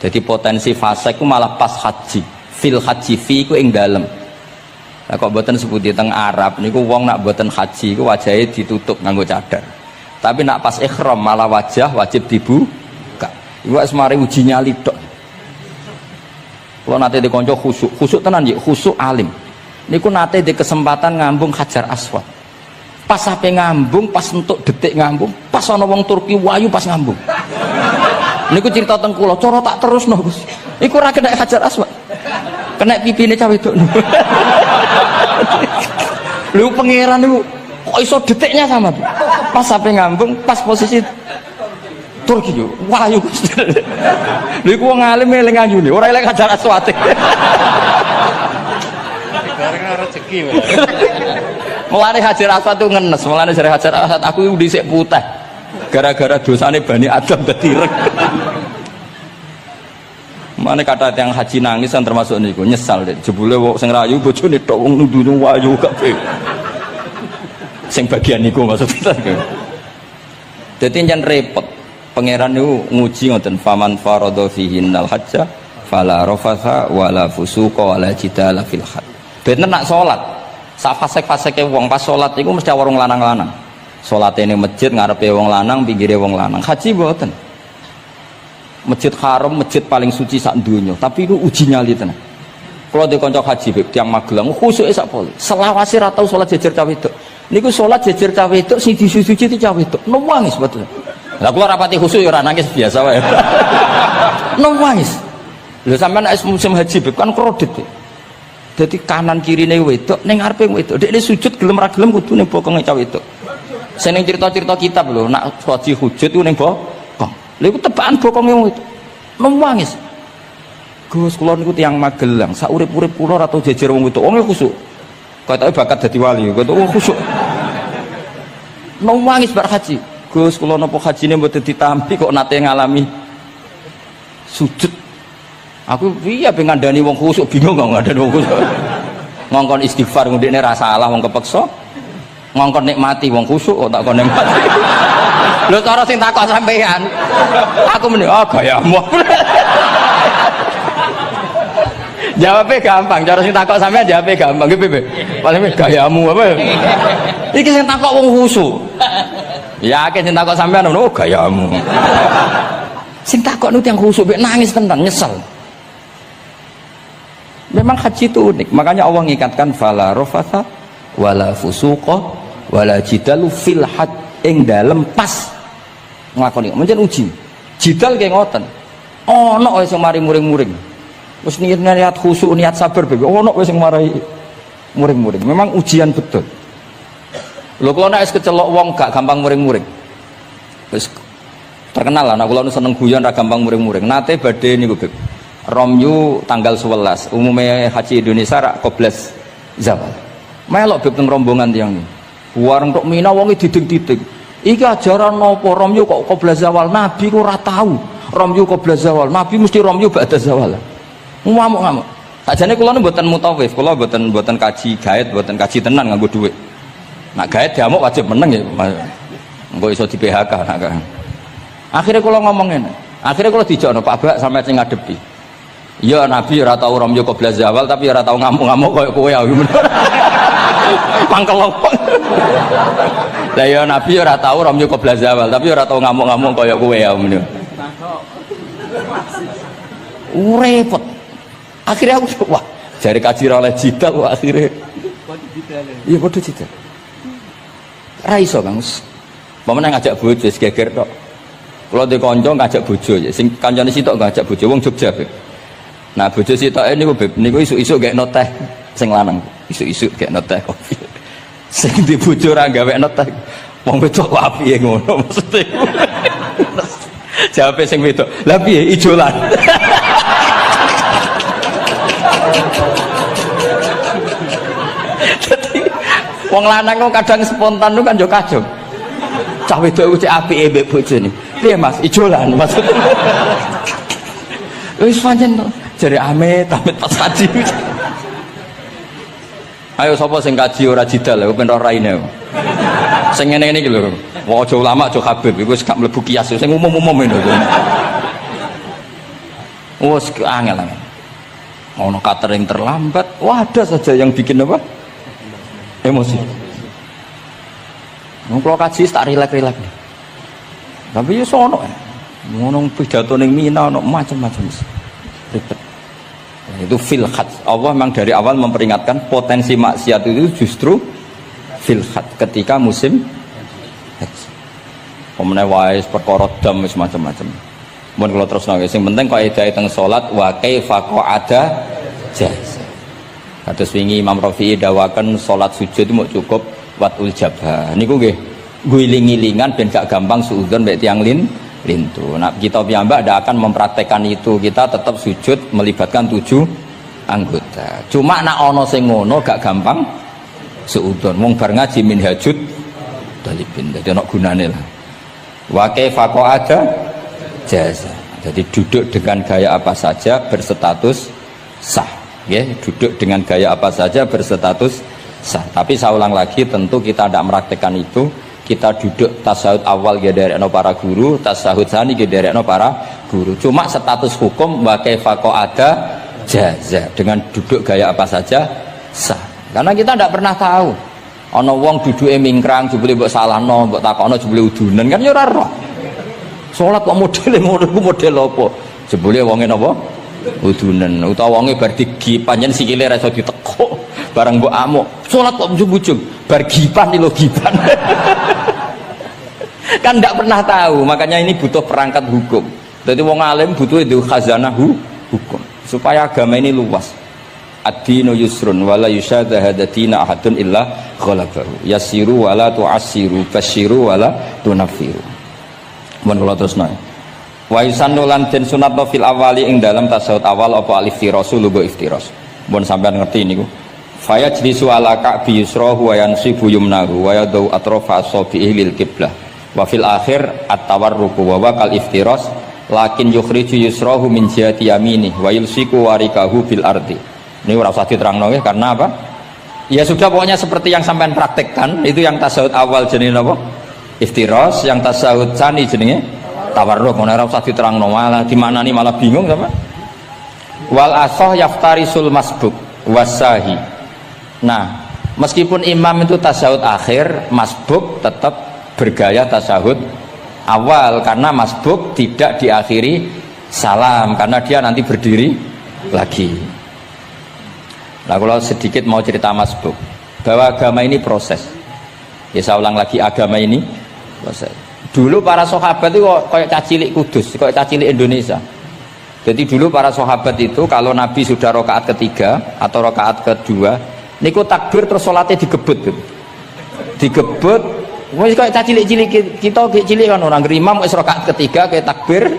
Jadi potensi fasik ku malah pas haji. Fil haji fi ku ing dalem. Lah kok mboten sebuti teng Arab niku wong nak mboten haji ku wajahe ditutup nganggo cadar. Tapi nak pas ihram malah wajah wajib dibuka. Iku wis mari uji nyali tok. Kalau nate di konco khusuk tenan ya khusuk alim. Niku nate di kesempatan ngambung Hajar Aswad. Pas sampai ngambung, pas untuk detik ngambung, pas ana wong Turki wayu pas ngambung. Niku cerita teng kula, cara tak terusno Gus. Iku ora kena Hajar Aswad. Kena pipine cah wedok. Lho pangeran niku kok iso detiknya sama tuh. Pas sampai ngambung, pas posisi Turki yo wayu Gus. Lha iku wong alim eling ayune, ora eling Hajar Aswad. Rezeki wae. Mulane Hajar Aswad itu ngenes, mulane dari Hajar Aswad aku dhisik putih. Gara-gara dosane Bani Adam dadi ireng. Mane kata yang haji nangis kan termasuk niku nyesal deh. Jebule wong sing rayu bojone tok wong nundune wayu kabeh. Sing bagian niku maksudnya. Dadi njen repot. Pangeran niku nguji ngoten faman farada fihinnal hajja fala rafatha wala fusuqa wala jidala fil hajj. Bener nak salat. Sak fasek-faseke wong pas salat iku mesti warung lanang-lanang. Salate ning masjid ngarepe wong lanang, pinggire wong lanang. Haji mboten. Masjid Haram, masjid paling suci sak donya, tapi itu uji nyali tenan. Kalau di kanca haji beb tiyang Magelang khusuke sak pol. Selawase ra tau salat jejer cah wedok. Niku salat jejer cah wedok sing disuci-suci cah wedok. Nangis betul. Lah kula rapati khusuk ya ora nangis biasa wae. Nangis. Lho sampean nek musim haji kan kredit. Dadi kanan kirine wedok ning ngarepe wedok. Dekne sujud gelem ra gelem kudu ning bokonge cah wedok. Sing ning cerita-cerita kitab lho, nak haji hujud ku ning bokong. Lha iku tebakan bokonge wedok. Nangis. Gus kula niku tiyang Magelang, sak urip-urip kula ora tau jejer wong wedok. Wong khusuk. Kaya bakat dadi wali, kaya khusuk. Nangis bar haji. Gus kula napa hajine mboten ditampi kok nate ngalami sujud. Aku piye ben ngandani wong khusuk bingung kok ngandani wong khusuk. Ngongkon istighfar ndekne ra salah wong kepeksa. Ngongkon nikmati wong khusuk kok tak kon nikmati. Lho cara sing takok sampean. Aku meni gayamu. Jawabnya gampang, cara sing takok sampean jawabnya gampang. Nggih piye? Paling gayamu apa? Iki sing takok wong khusuk. Yakin sing takok sampean gayamu. Sing takok niku tiyang khusuk mek nangis tenan, nyesel. Memang haji itu unik, makanya Allah ngikatkan fala rafatha wala fusuqa wala jidalu fil hajj ing dalem pas nglakoni. Mencen uji. Jidal kaya ngoten. Ana wis mari muring-muring. Wis niat khusyuk, niat sabar bebe. Ono wis sing marai muring-muring. Memang ujian betul. Lho kula nek wis kecelok wong gak gampang muring-muring. Wis terkenal lah nek kula seneng guyon ra gampang muring-muring. Nate badhe niku Beb. Romyu tanggal 11. Umume haji Indonesia rak koblas zawal. Melok Beb teng rombongan tiyang niku. Wareng tok Mina wonge diding-diding. Iki ajaran napa Romyu kok koblas zawal? Nabi ku ora tahu. Romyu koblas zawal. Nabi mesti Romyu ba'da zawal. Ngamuk-ngamuk. Sakjane kula niku mboten mutawif, kula mboten kaji gaet, mboten kaji tenan nganggo dhuwit. Nak gaet diamuk wajib meneng ya. Engko iso di PHK nak kan. Akhire kula ngomong ngene. Akhire kula dijono Pak Bak sampe sing ngadepi. Ya Nabi ora tau Romyo qobla zawal tapi ora tau ngamuk-ngamuk koyo kowe ya. Mangkel opo. Lah ya Nabi ora tau Romyo qobla zawal tapi ora tau ngamuk-ngamuk koyo kowe ya ngono. Repot. Akhirnya aku wah jari kaji oleh jidal wah akhirnya iya bodoh jidal raiso Kang pemene ngajak bojo geger tok kalau di konco ngajak bojo ya sing kancane sitok ngajak bojo wong Jogja Beb. Nah bojo sitoke niku isuk-isuk gek noteh sing lanang isuk-isuk gek noteh kopi sing di bojo ora gawe noteh wong wedok api ngono maksudnya jawab sing wedok lha piye ijolan. Jadi wong lanang kok kadang spontan lu kan yo kacung. Cah wedok ku cek apike mbek bojone. Piye Mas? Ijolan maksudnya. Wis pancen jare amit-amit pas kaji. Ayo sapa sing kaji ora jidal lho ben ora raine. Sing ngene-ngene iki lho. Wong aja ulama aja Habib iku wis gak mlebu kias sing umum-umum ngono. Wes angel. Ono catering terlambat, wah ada saja yang bikin apa? Emosi. Kalau kaji tak rilek-rilek. Tapi ya sono ya. Ngono pidato ning Mina ono macam-macam. Ribet. Itu fil hajj. Allah memang dari awal memperingatkan potensi maksiat itu justru fil hajj ketika musim haji. Pemene wae perkara dam wis macam-macam. Mun kula terusno sing penting kaidah teng salat wa kaifa qa'ada jaz. Kados wingi Imam Rafi'i dawaken salat sujud mau cukup watul jabha. Niku nggih guling-gilingan ben gak gampang suudzon mek tiyang lintu. Nah, kita piyambak ndak akan mempraktekkan itu. Kita tetap sujud melibatkan 7 anggota. Cuma nak ana sing ngono gak gampang suudzon. Wong bar ngaji minhajud dalibin. Dadi ana gunane lah. Wa kaifa qa'ada jasa. Jadi duduk dengan gaya apa saja berstatus sah, ya. Duduk dengan gaya apa saja berstatus sah. Tapi saya ulang lagi, tentu kita tidak meraktekkan itu. Kita duduk tasahud awal gederekno para guru, tasahud sani gederekno para guru. Cuma status hukum wa kaifa qa'ada jaza. Dengan duduk gaya apa saja sah. Karena kita tidak pernah tahu. Ana wong duduke mingkrang jebule mbok salahno, mbok takokno jebule udunan kan ya ora roh. Salat kok modele ngono ku model apa? Jebule wonge napa? Udunan. Utawa wonge bar digi panjen sikile ra iso ditekuk. Barang mbok amuk. Salat kok ujug-ujug bar gipan lho gipan. Kan ndak pernah tahu, makanya ini butuh perangkat hukum. Jadi wong alim butuh itu khazanah hukum supaya agama ini luas. Ad-dinu yusrun wala yusyadda hadatina ahadun illa ghalabahu. Yasiru wala tu'assiru, basyiru wala tunaffiru. Mun kula terusno. Wa yusannu lan den sunatno fil awali ing dalam tasawuf awal apa al-iftirasu lugo iftiras. Mun sampean ngerti niku. Faya jlisu ala ka'bi yusrahu wa yansibu yumnahu wa yadau atrafa asabihi lil qiblah. Wa fil akhir at-tawarruku wa kal iftiras lakin yukhriju yusrahu min jihati yamini wa yulsiku warikahu bil ardi. Ini ora usah diterangno nggih karena apa? Ya sudah pokoknya seperti yang sampean praktekkan itu yang tasawuf awal jenenge napa? Iftiras, yang tasawuf tsani jenenge tawarruk. Ora usah diterangno malah dimanani malah bingung sama. Wal asah yaftarisul masbuk wasahi. Nah, meskipun imam itu tasawuf akhir, masbuk tetap bergaya tasawuf awal karena masbuk tidak diakhiri salam karena dia nanti berdiri lagi. Nah, kalau sedikit mau cerita masbuk bahwa agama ini proses. Ya saya ulang lagi, agama ini proses. Dulu para sahabat itu kayak cacilik Kudus, kayak cacilik Indonesia. Jadi dulu para sahabat itu kalau Nabi sudah rakaat ketiga atau rakaat kedua, niku takbir terus sholatnya digebut gitu. Digebut, wis kayak cacilik-cilik kita cilik kan orang imam wis rakaat ketiga kayak takbir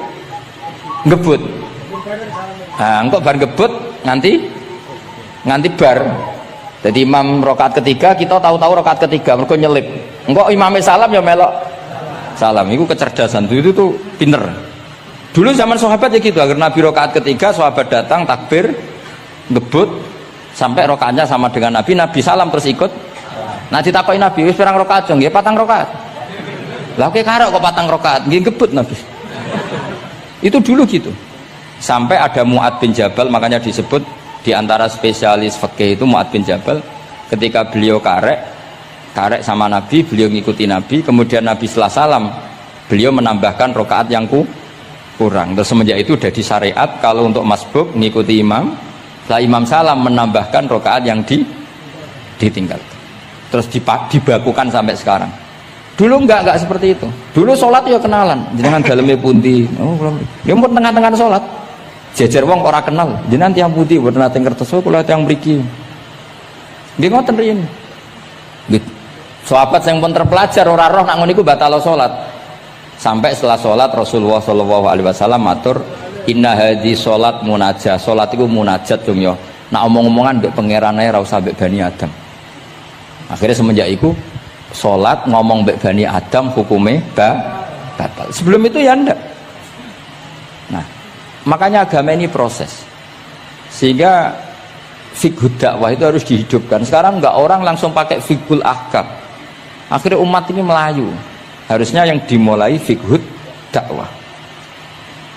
ngebut. Nah, engkau bar ngebut nganti bar. Jadi imam rakaat ketiga kita tahu-tahu rakaat ketiga mergo nyelip. Engkau imamnya salam ya melok salam. Itu kecerdasan itu tuh pinter. Dulu zaman sahabat ya gitu, agar Nabi rakaat ketiga sahabat datang takbir ngebut sampai rakaatnya sama dengan Nabi, Nabi salam terus ikut. Nah ditakoki Nabi, wis pirang rakaat? Nggih 4 rakaat. Lah oke karek kok 4 rakaat, nggih ngebut Nabi. Itu dulu gitu. Sampai ada Mu'ad bin Jabal, makanya disebut di antara spesialis fikih itu Mu'ad bin Jabal, ketika beliau karek sama Nabi, beliau ngikuti Nabi, kemudian Nabi setelah salam beliau menambahkan rakaat yang kurang. Terus semenjak itu jadi syariat kalau untuk masbuk ngikuti imam, setelah imam salam menambahkan rakaat yang ditinggalkan. Terus dibakukan sampai sekarang. Dulu enggak seperti itu. Dulu sholat ya kenalan, jenengan dalemnya pundi. Oh, ya pun tengah-tengah sholat. Jejer wong ora kenal, jenengan tiyang pundi, mboten nate ngertos kula tiyang mriki. Nggih ngoten riyin. Nggih. Sahabat yang pun terpelajar ora roh nak ngono iku batal salat. Sampai setelah sholat Rasulullah SAW matur inna hadhi sholat munajah. Sholat itu munajat dong ya. Nak omong-omongan mbek pangeran ae ra usah mbek Bani Adam. Akhirnya semenjak itu sholat ngomong mbek Bani Adam hukumnya batal. Sebelum itu ya ndak. Nah, makanya agama ini proses. Sehingga fiqhud dakwah itu harus dihidupkan. Sekarang enggak orang langsung pakai fiqhul ahkam. Akhirnya umat ini melayu. Harusnya yang dimulai fiqhud dakwah.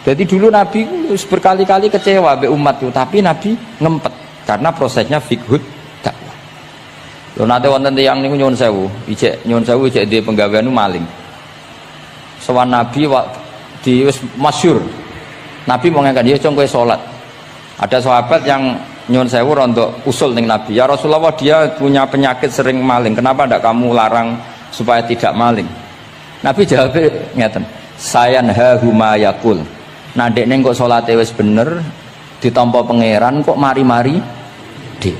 Jadi dulu Nabi berkali-kali kecewa be umat itu, tapi Nabi ngempet karena prosesnya fiqhud dakwah. Lho nate wonten tiyang niku nyuwun sewu, ijek di penggawean maling. Sowan Nabi di wis masyhur. Nabi mau ngangkat dia kowe salat. Ada sahabat yang nyuwun sewu rontok usul ning Nabi. Ya Rasulullah, dia punya penyakit sering maling. Kenapa ndak kamu larang supaya tidak maling? Nabi jawab ngeten, sayanhahu ma yaqul. Nah dekne kok salate wis bener ditampa pangeran kok mari-mari di.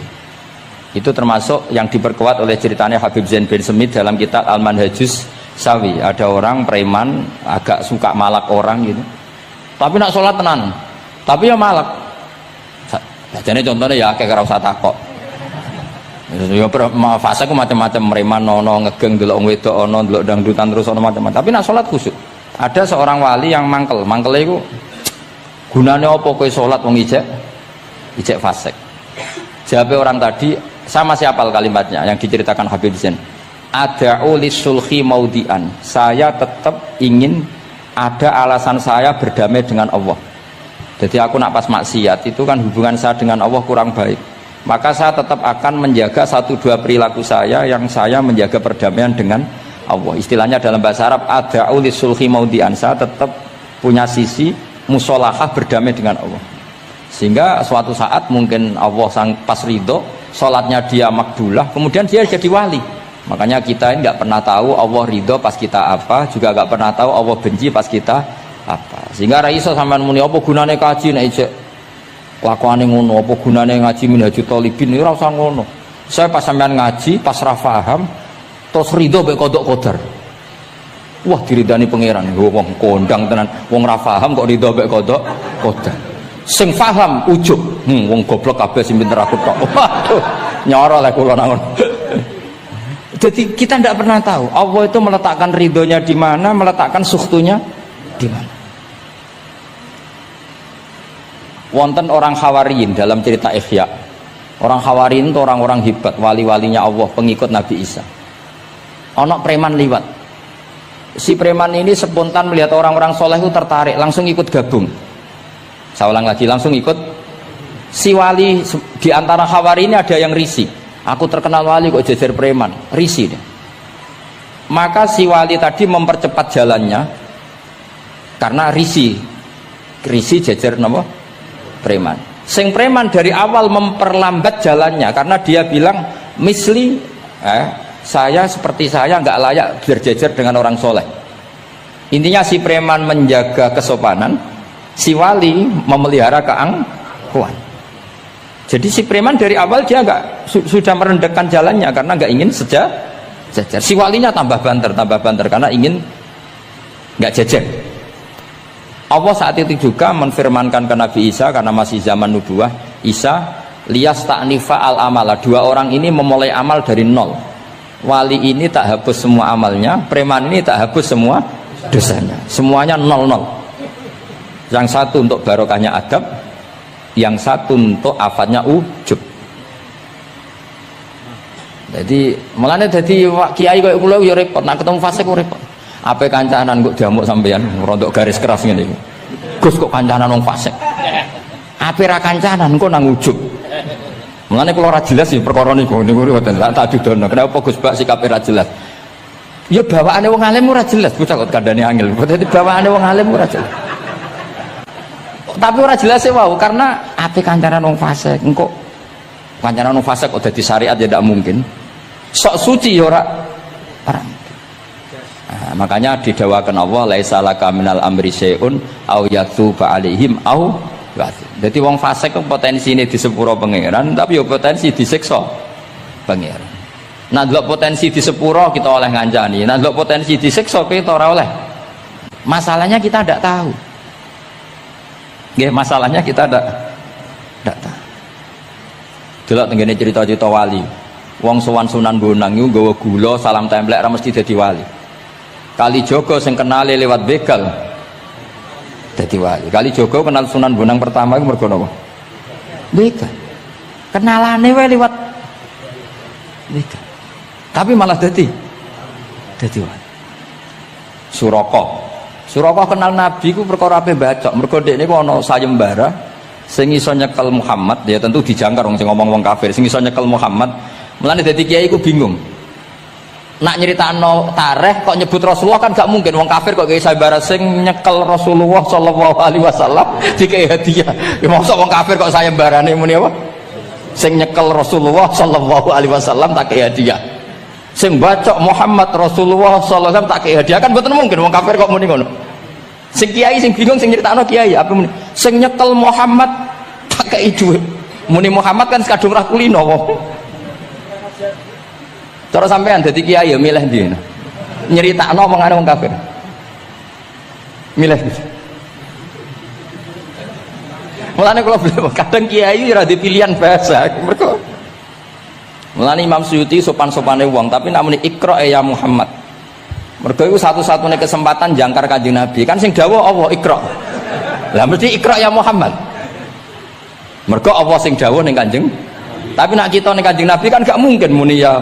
Itu termasuk yang diperkuat oleh ceritanya Habib Zain bin Smith dalam kitab Al-Manhajus Sawi. Ada orang preman agak suka malak orang gitu. Tapi nak salat tenan. Tapi ya malak. Jane contohnya ya akeh ora usah takok. Ya fase ku macam-macam, preman ono ngegeng delok wong wedok ono delok dangdutan terus ono macam-macam. Tapi nak salat khusyuk. Ada seorang wali yang mangkele iku gunane apa kowe salat wong ijek fasik. Jawabe orang tadi sama siapal kalimatnya yang diceritakan Habib Zain. Ada'u lisulhi maudian. Saya tetap ingin ada alasan saya berdamai dengan Allah. Jadi aku nak pas maksiat itu kan hubungan saya dengan Allah kurang baik. Maka saya tetap akan menjaga 1-2 perilaku saya yang saya menjaga perdamaian dengan Allah. Istilahnya dalam bahasa Arab ada'u lisulhi maudian. Saya tetap punya sisi musolahah berdamai dengan Allah. Sehingga suatu saat mungkin Allah sang pas ridho, sholatnya dia makbulah, kemudian dia jadi wali. Makanya kita ini nggak pernah tahu Allah ridho pas kita apa, juga nggak pernah tahu Allah benci pas kita apa. Sehingga ra iso sampean muni apa gunane kaji nek ijek kelakuane ngono, apa gunane ngaji Minhajul Thalibin ora usah ngono. Saya pas sampean ngaji, pas ra paham, terus ridho mek kodok kodar. Wah diridani pangeran, wong kondang tenan, wong ra paham kok ridho mek kodok kodar. Sing paham ujug, wong goblok kabeh sing pinter aku tok. Waduh, nyoro lek kula nang. Jadi kita tidak pernah tahu Allah itu meletakkan ridhonya di mana, meletakkan sukhtunya di mana. Wonten orang Hawariyin dalam cerita Ihya. Orang Hawariyin itu orang-orang hebat, wali-walinya Allah, pengikut Nabi Isa. Ono preman liwat. Si preman ini spontan melihat orang-orang soleh itu tertarik, langsung ikut gabung. Saya ulang lagi, langsung ikut. Si wali di antara Hawari ini ada yang risih. Aku terkenal wali kok jejer preman, risih dia. Maka si wali tadi mempercepat jalannya karena risih jejer nama preman. Sing preman dari awal memperlambat jalannya karena dia bilang misli saya seperti saya nggak layak berjejer dengan orang soleh. Intinya si preman menjaga kesopanan, si wali memelihara keangkuhan. Jadi si preman dari awal dia sudah merendahkan jalannya karena nggak ingin sejajar. Si walinya tambah banter karena ingin nggak jejer. Allah saat itu juga menfirmankan ke Nabi Isa karena masih zaman nubuah, Isa liyas ta'nifa al amala, dua orang ini memulai amal dari nol. Wali ini tak hapus semua amalnya, preman ini tak hapus semua dosanya, semuanya nol. Yang satu untuk barokahnya adab, yang satu untuk afatnya ujub. Jadi mulane dadi kiai koyo kula ya repot, nek ketemu fasik kok repot. Ape kancanan kok diamuk sampean rontok garis keras ngene iki. Gus kok kancanan wong fasik. Ape ra kancanan kok nang ujub. Mulane kula ora jelas ya perkara niku mboten tak dudono. Kenapa Gus Bak sikape ra jelas? Ya bawaane wong alim ora jelas, bocah kok kandhane angel. Dadi bawaane wong alim ora jelas. Tapi ora jelas e wau karena ape kancanan wong fasik. Engko kancanan wong fasik kok dadi syariat ya ndak mungkin. Sok suci ya ora. Nah, makanya didawakan Allah laisa laka minal amri syai'un au yatuba alaihim au yatu. Jadi wong fasik potensi ini di sepuro pangeran, tapi ya potensi disiksa pangeran. Nah, delok potensi di sepuro kita oleh ngancani, nah delok potensi disiksa kita ora oleh. Masalahnya kita tidak tahu. Nggih, masalahnya kita tidak tahu. Delok tengene cerita-cerita wali. Wong sowan Sunan Bonang iku nggawa gula salam templek ra mesti dadi wali. Kali Jogo sing kenale lewat begal dadi wali. Kali Jogo kenal Sunan Bonang pertama iku mergo napa? Begal. Kenalane wae lewat begal. Tapi malah dadi wali. Suraka kenal Nabi ku perkara ape bacok. Mergo dekne ku ana sayembara sing iso nyekel Muhammad, ya tentu dijangkar wong sing ngomong wong kafir, sing iso nyekel Muhammad. Mulane dadi kiai ku bingung. Nak nyeritakno tareh kok nyebut Rasulullah kan gak mungkin, wong kafir kok kayak sayembara sing nyekel Rasulullah sallallahu alaihi wasallam dikei hadiah. Ya mosok wong kafir kok sayembarane muni apa? Sing nyekel Rasulullah sallallahu alaihi wasallam tak kei hadiah. Sing bacok Muhammad Rasulullah sallallahu alaihi wasallam tak kei hadiah, kan mboten mungkin wong kafir kok muni ngono. Sing kiai sing bingung sing nyeritakno kiai apa muni? Sing nyekel Muhammad tak kei dhuwit. Muni Muhammad kan kadung ra kulino wong. Cara sampean dadi kiai ya milih ndi? Nyeritakno omongane wong kafir. Milih ndi? Mulane kula kadang kiai ora di pilihan bahasa. Mergo mulane Imam Suyuti sopan-sopane wong, tapi nek muni Iqra ya Muhammad. Mergo iku satu-satunya kesempatan jangkar Kanjeng Nabi. Kan sing dawuh Allah Iqra. Lah mesti Iqra ya Muhammad. Mergo Allah sing dawuh ning Kanjeng. Tapi nek kita ning Kanjeng Nabi kan gak mungkin muni ya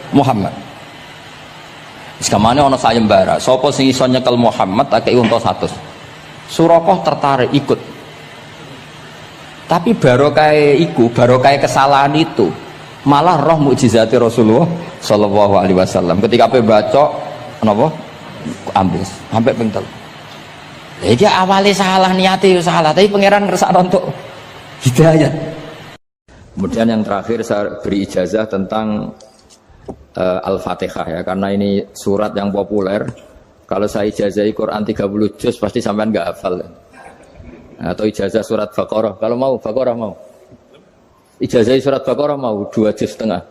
Muhammad. Sekamane ana sayembara, sapa sing iso nyekel Muhammad tak kei unta 100. Suraka tertarik ikut. Tapi barokah kesalahan itu malah roh mukjizat Rasulullah sallallahu alaihi wasallam. Ketika ape baca napa ambis sampai ping 3. Lha iki awale salah niate yo salah, tapi pangeran ngersakno untuk hidayah. Kemudian yang terakhir saya beri ijazah tentang Al-Fatihah ya, karena ini surat yang populer Kalau saya ijazahi Quran 30 juz pasti sampean nggak hafal. Atau ijazah surat Baqarah. Kalau mau Baqarah mau. Ijazahi surat Baqarah mau 2 juz setengah.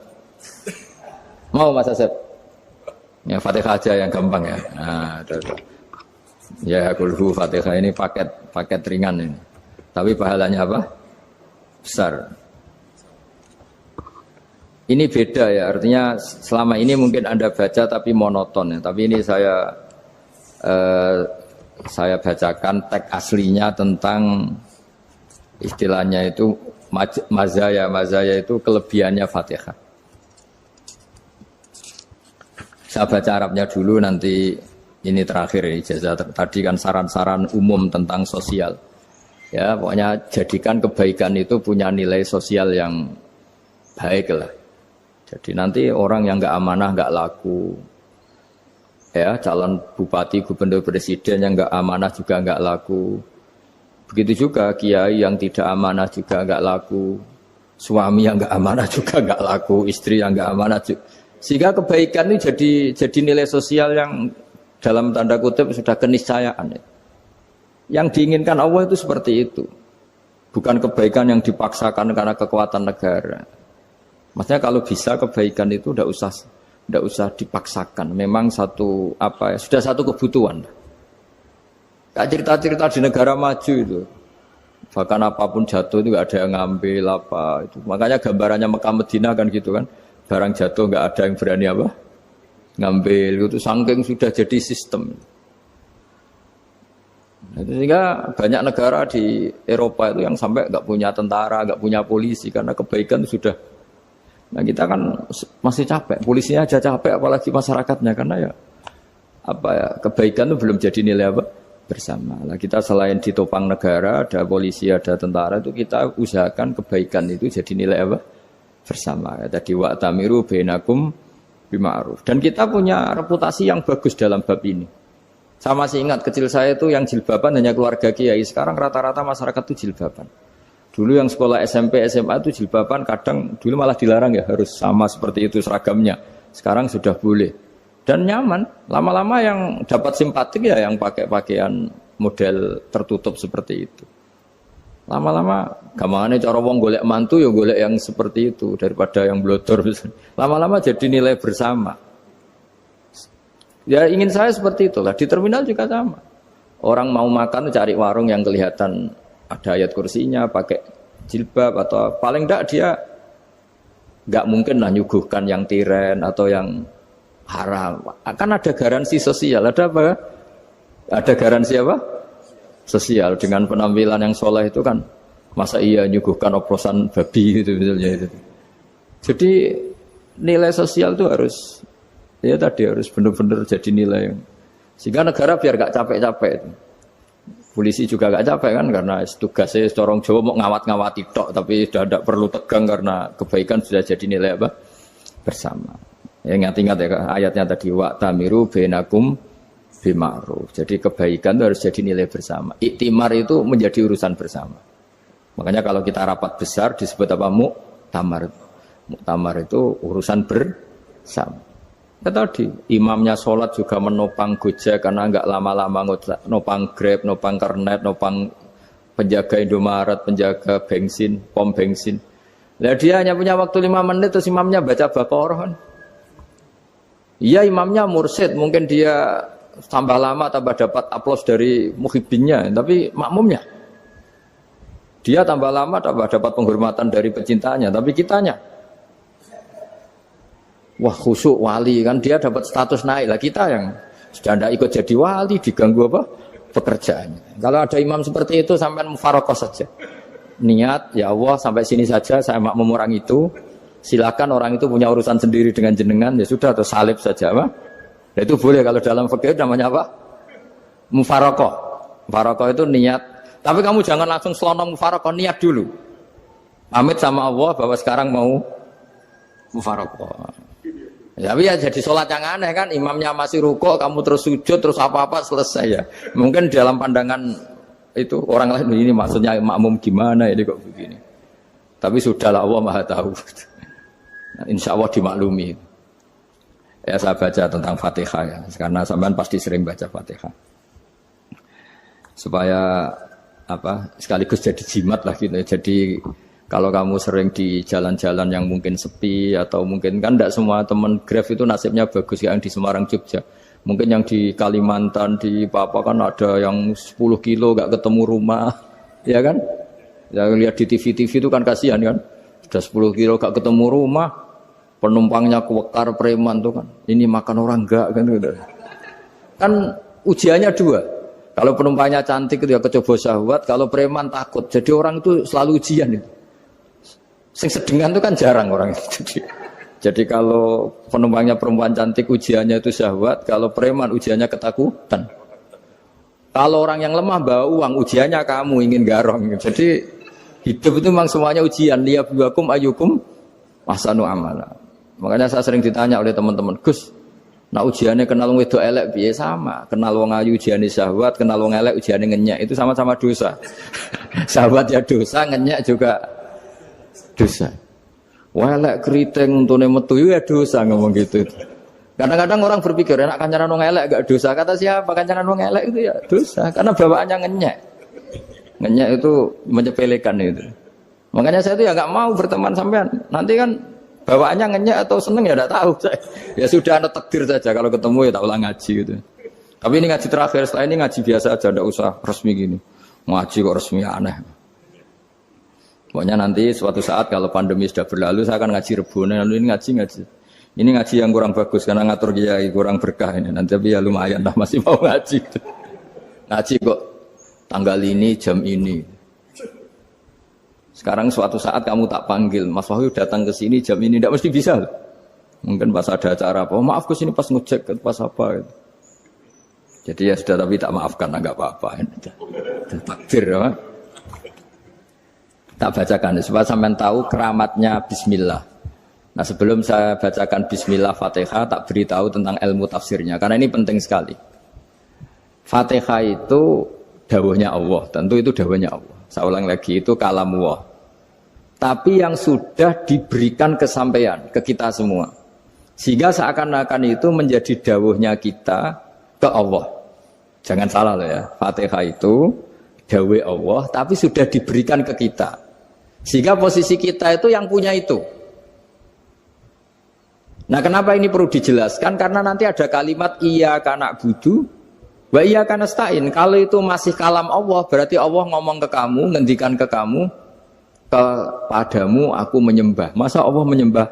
Mau Mas Asep? Ya Fatihah aja yang gampang ya. Nah, ya kulhu Fatihah ini paket ringan ini. Tapi pahalanya apa? Besar. Ini beda ya, artinya selama ini mungkin Anda baca tapi monoton ya. Tapi ini saya bacakan teks aslinya tentang istilahnya itu mazaya itu kelebihannya Fatihah. Saya baca Arabnya dulu, nanti ini terakhir ijazah tadi kan saran-saran umum tentang sosial. Ya, pokoknya jadikan kebaikan itu punya nilai sosial yang baik lah. Jadi nanti orang yang nggak amanah nggak laku, ya calon bupati, gubernur, presiden yang nggak amanah juga nggak laku. Begitu juga kiai yang tidak amanah juga nggak laku, suami yang nggak amanah juga nggak laku, istri yang nggak amanah juga. Sehingga kebaikan ini jadi nilai sosial yang dalam tanda kutip sudah keniscayaan. Yang diinginkan Allah itu seperti itu, bukan kebaikan yang dipaksakan karena kekuatan negara. Maksudnya kalau bisa kebaikan itu tidak usah dipaksakan. Memang sudah satu kebutuhan. Kayak cerita-cerita di negara maju itu, bahkan apapun jatuh itu nggak ada yang ngambil apa itu. Makanya gambarannya Mekah Medina kan gitu kan, barang jatuh nggak ada yang berani apa ngambil itu, saking sudah jadi sistem. Sehingga banyak negara di Eropa itu yang sampai nggak punya tentara, nggak punya polisi karena kebaikan itu sudah. Nah kita kan masih capek, polisinya aja capek, apalagi masyarakatnya, karena ya kebaikan itu belum jadi nilai bersama. Nah, kita selain ditopang negara, ada polisi, ada tentara, itu kita usahakan kebaikan itu jadi nilai bersama. Tadi wa'tamiru bainakum bima'ruf. Dan kita punya reputasi yang bagus dalam bab ini. Saya masih ingat kecil saya itu yang jilbaban hanya keluarga kiai. Sekarang rata-rata masyarakat itu jilbaban. Dulu yang sekolah SMP, SMA itu jilbaban kadang dulu malah dilarang ya, harus sama seperti itu seragamnya. Sekarang sudah boleh. Dan nyaman. Lama-lama yang dapat simpatik ya yang pakai pakaian model tertutup seperti itu. Lama-lama gamane cara wong golek mantu ya golek yang seperti itu daripada yang blodor. Lama-lama jadi nilai bersama. Ya ingin saya seperti itulah. Di terminal juga sama. Orang mau makan cari warung yang kelihatan ada ayat kursinya, pakai jilbab, atau paling enggak dia enggak mungkin lah nyuguhkan yang tiren atau yang haram. Akan ada garansi sosial. Ada apa? Ada garansi apa? Sosial. Dengan penampilan yang soleh itu kan, masa iya nyuguhkan oplosan babi gitu misalnya itu. Jadi nilai sosial itu harus benar-benar jadi nilai. Sehingga negara biar gak capek-capek itu. Polisi juga gak capek kan, karena tugasnya corong Jawa mau ngawat-ngawati tok, tapi sudah tidak perlu tegang karena kebaikan sudah jadi nilai bersama. Ya, ingat-ingat ya ayatnya tadi, wa'tamiru bainakum bima'ruf. Jadi kebaikan itu harus jadi nilai bersama. Iktimar itu menjadi urusan bersama. Makanya kalau kita rapat besar disebut apa? Muktamar. Muktamar itu urusan bersama. Ya tadi, imamnya sholat juga menopang Gojek karena enggak lama-lama nopang Grab, nopang Kernet, nopang penjaga Indomaret, penjaga bensin, pom bensin. Nah dia hanya punya waktu 5 menit terus imamnya baca Baqarah kan. Iya imamnya mursyid, mungkin dia tambah lama tambah dapat aplaus dari muhibbinnya, tapi makmumnya dia tambah lama tambah dapat penghormatan dari pecintanya, tapi kitanya wah khusyuk wali kan, dia dapat status naik lah. Kita yang sudah tidak ikut jadi wali diganggu apa pekerjaannya. Kalau ada imam seperti itu sampai mufarokoh saja, niat ya Allah sampai sini saja saya makmum orang itu, silakan orang itu punya urusan sendiri dengan jenengan, ya sudah atau salib saja apa. Nah, itu boleh kalau dalam fikih namanya apa? Mufarokoh. Mufarokoh itu niat. Tapi kamu jangan langsung selonong mufarokoh, niat dulu. Pamit sama Allah bahwa sekarang mau mufarokoh. Tapi ya jadi sholat yang aneh kan, imamnya masih rukuk, kamu terus sujud, terus apa-apa selesai ya. Mungkin dalam pandangan itu orang lain ini maksudnya makmum gimana ini kok begini. Tapi sudahlah Allah Maha tahu. Insya Allah dimaklumi. Ya saya baca tentang Fatihah ya, karena sampean pasti sering baca Fatihah. Supaya apa sekaligus jadi jimat lah gitu. Jadi kalau kamu sering di jalan-jalan yang mungkin sepi atau mungkin kan tidak semua teman Grab itu nasibnya bagus yang di Semarang Jogja. Mungkin yang di Kalimantan di Papua kan ada yang 10 kilo gak ketemu rumah, ya kan? Yang lihat di TV-TV itu kan kasihan kan. Sudah 10 kilo gak ketemu rumah, penumpangnya kuwekar preman tuh kan. Ini makan orang enggak kan gitu. Kan ujiannya dua. Kalau penumpangnya cantik itu ya kecoba syahwat, kalau preman takut. Jadi orang itu selalu ujian itu. Sing sedengan itu kan jarang orang itu. Jadi kalau penumpangnya perempuan cantik ujiannya itu syahwat, kalau preman ujiannya ketakutan. Kalau orang yang lemah bawa uang ujiannya kamu ingin garong. Jadi hidup itu memang semuanya ujian. Liyabluwakum ayyukum ahsanu amala. Makanya saya sering ditanya oleh teman-teman, Gus, nah ujiannya kenal wong wedok elek piye sama? Kenal wong ayu ujiane syahwat, kenal wong elek ujiane ngenyek, itu sama-sama dosa. Syahwat ya dosa, ngenyek juga dosa. Wah elek keriting untune metu ya dosa ngomong gitu. Kadang-kadang orang berpikir enak kancanan wong elek gak dosa. Kata siapa? Kancanan wong elek itu ya dosa karena bawaannya ngenyek. Ngenyek itu menyepelekan itu. Makanya saya itu ya nggak mau berteman sampean. Nanti kan bawaannya ngenyek atau seneng ya tidak tahu. Ya sudah ada takdir saja kalau ketemu ya tak ulang ngaji gitu. Tapi ini ngaji terakhir, setelah ini ngaji biasa aja, tidak usah resmi gini. Ngaji kok resmi aneh. Pokoknya nanti suatu saat kalau pandemi sudah berlalu saya akan ngaji Rebone, lalu ini ngaji. Ini ngaji yang kurang bagus karena ngatur kiai kurang berkah ini. Nanti tapi ya lumayan lah masih mau ngaji. Ngaji kok tanggal ini jam ini. Sekarang suatu saat kamu tak panggil, Mas Wahyu datang ke sini jam ini, tidak mesti bisa. Mungkin pas ada acara apa, oh, maaf ke sini pas ngecek, pas apa. Gitu. Jadi ya sudah, tapi tak maafkan, enggak apa-apa. Takdir ya. Tak bacakan, supaya sampean tahu keramatnya Bismillah. Nah sebelum saya bacakan Bismillah Fatihah, tak beritahu tentang ilmu tafsirnya, karena ini penting sekali. Fatihah itu dawuhnya Allah, tentu itu dawuhnya Allah. Saya ulang lagi, itu kalamullah. Tapi yang sudah diberikan kesampaian ke kita semua. Sehingga seakan-akan itu menjadi dawuhnya kita ke Allah. Jangan salah loh ya, Fatihah itu dawuh Allah, tapi sudah diberikan ke kita. Sehingga posisi kita itu yang punya itu. Nah kenapa ini perlu dijelaskan? Karena nanti ada kalimat iyyaka na'budu wa iyyaka nasta'in. Kalau itu masih kalam Allah, berarti Allah ngomong ke kamu, ngendikan ke kamu, kepadamu aku menyembah. Masa Allah menyembah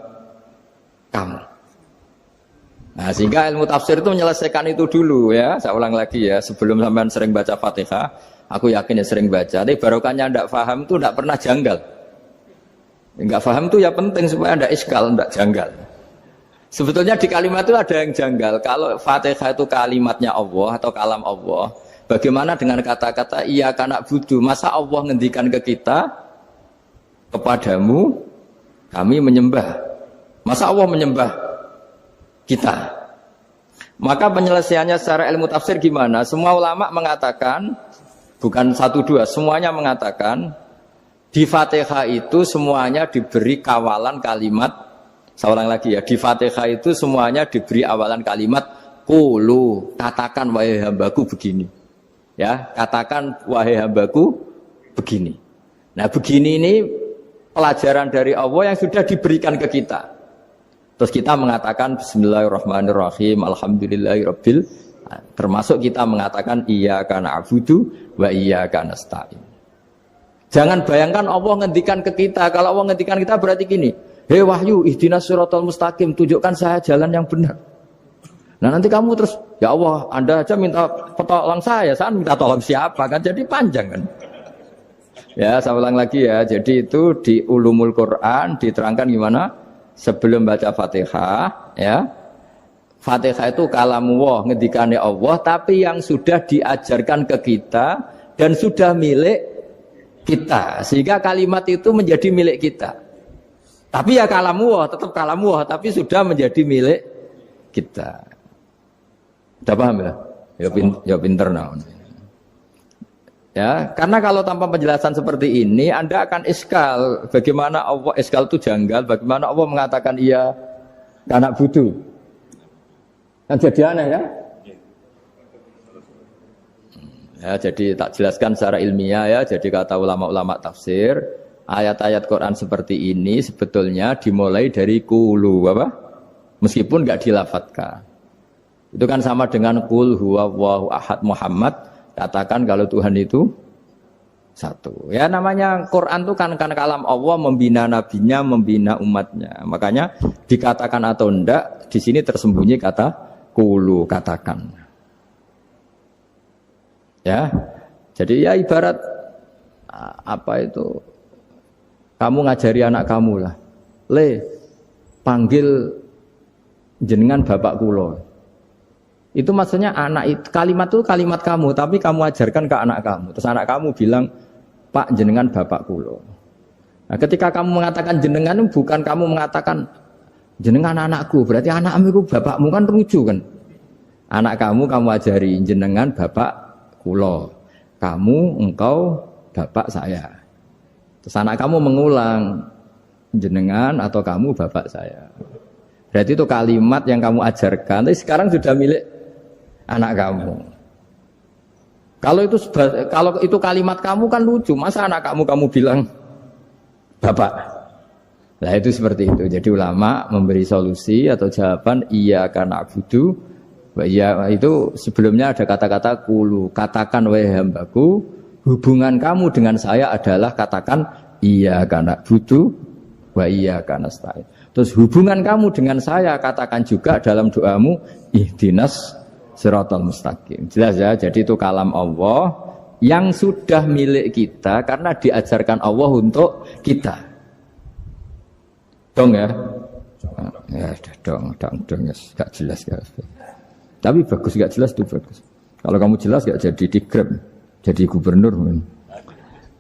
kamu? Nah sehingga ilmu tafsir itu menyelesaikan itu dulu ya. Saya ulang lagi ya, sebelum sampean sering baca Fatihah, aku yakin ya sering baca. Tapi barokahnya tidak paham itu tidak pernah janggal. Enggak paham itu ya penting supaya tidak iskal, tidak janggal. Sebetulnya di kalimat itu ada yang janggal. Kalau Fatihah itu kalimatnya Allah atau kalam Allah, bagaimana dengan kata-kata iyyaka na'budu? Masa Allah ngendikan ke kita, kepadamu kami menyembah. Masa Allah menyembah kita? Maka penyelesaiannya secara ilmu tafsir gimana? Semua ulama mengatakan, bukan satu dua, semuanya mengatakan di Fatihah itu semuanya diberi kawalan kalimat. Saya ulang lagi ya, di Fatihah itu semuanya diberi awalan kalimat qulu, katakan wahai hambaku begini. Ya, katakan wahai hambaku begini. Nah, begini ini pelajaran dari Allah yang sudah diberikan ke kita. Terus kita mengatakan bismillahirrahmanirrahim, alhamdulillahirabbil, termasuk kita mengatakan iyyaka na'budu wa iyyaka nasta'in. Jangan bayangkan Allah ngendikan ke kita. Kalau Allah ngendikan kita berarti gini, hei wahyu, ihdinas siratal mustaqim, tunjukkan saya jalan yang benar. Nah nanti kamu terus, ya Allah, Anda aja minta tolong saya minta tolong siapa kan? Jadi panjang kan? Ya, saya ulang lagi ya. Jadi itu di Ulumul Quran diterangkan gimana? Sebelum baca Fatihah, ya. Fatihah itu kalamullah, ngendikannya Allah, tapi yang sudah diajarkan ke kita dan sudah milik kita. Sehingga kalimat itu menjadi milik kita. Tapi ya kalamullah, tetap kalamullah, tapi sudah menjadi milik kita. Sudah paham ya? Ya pinter nah. Ya, karena kalau tanpa penjelasan seperti ini, Anda akan iskal. Bagaimana Allah, iskal itu janggal, bagaimana Allah mengatakan iya anak budu. Kan jadi aneh kan? Ya, jadi tak jelaskan secara ilmiah ya. Jadi kata ulama-ulama tafsir, ayat-ayat Quran seperti ini sebetulnya dimulai dari kulu apa? Meskipun nggak dilafatkan. Itu kan sama dengan kul huwallahu ahad Muhammad. Katakan kalau Tuhan itu satu. Ya namanya Quran itu kan kalam Allah membina nabinya, membina umatnya. Makanya dikatakan atau enggak, di sini tersembunyi kata kulu, katakan. Ya, jadi ya ibarat apa itu? Kamu ngajari anak kamu lah, panggil jenengan bapak kulo. Itu maksudnya anak itu kalimat kamu, tapi kamu ajarkan ke anak kamu. Terus anak kamu bilang, Pak jenengan bapak kulo. Nah, ketika kamu mengatakan jenengan, bukan kamu mengatakan jenengan anakku, berarti anakmu itu bapakmu kan lucu kan? Anak kamu ajari jenengan bapak kulo, kamu engkau bapak saya. Terus anak kamu mengulang jenengan atau kamu bapak saya. Berarti itu kalimat yang kamu ajarkan, tapi sekarang sudah milik anak kamu. Kalau itu kalimat kamu kan lucu, masa anak kamu bilang bapak? Nah itu seperti itu. Jadi ulama memberi solusi atau jawaban iya karena abudu. Ya itu sebelumnya ada kata-kata kulu, katakan wahai hambaku, hubungan kamu dengan saya adalah katakan iya karena butuh wa iya karena stain. Terus hubungan kamu dengan saya katakan juga dalam doamu ihdinas siratal mustaqim. Jelas ya, jadi itu kalam Allah yang sudah milik kita karena diajarkan Allah untuk kita. Dong ya? Ya dong, gak jelas ya. Tapi bagus, gak jelas itu bagus. Kalau kamu jelas gak jadi digrab, jadi gubernur.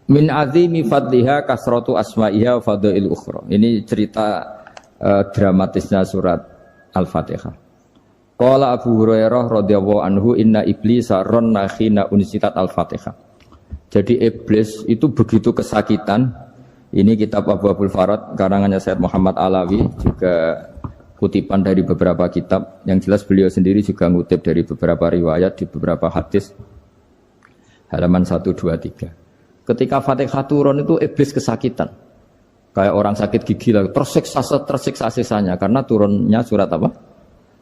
Min azimi fadliha kasratu asma'iha fadail ukhra. Ini cerita dramatisnya surat Al-Fatihah. Qala Abu Hurairah radhiyallahu anhu inna iblisa ranna khina unsitat Al-Fatihah. Jadi iblis itu begitu kesakitan. Ini kitab Abu Abul Farad karangannya Sayyid Muhammad Alawi, juga kutipan dari beberapa kitab. Yang jelas beliau sendiri juga ngutip dari beberapa riwayat di beberapa hadis. Halaman 123. Ketika Fatihah turun itu iblis kesakitan. Kayak orang sakit gigi lah, tersiksa sisanya karena turunnya surat apa?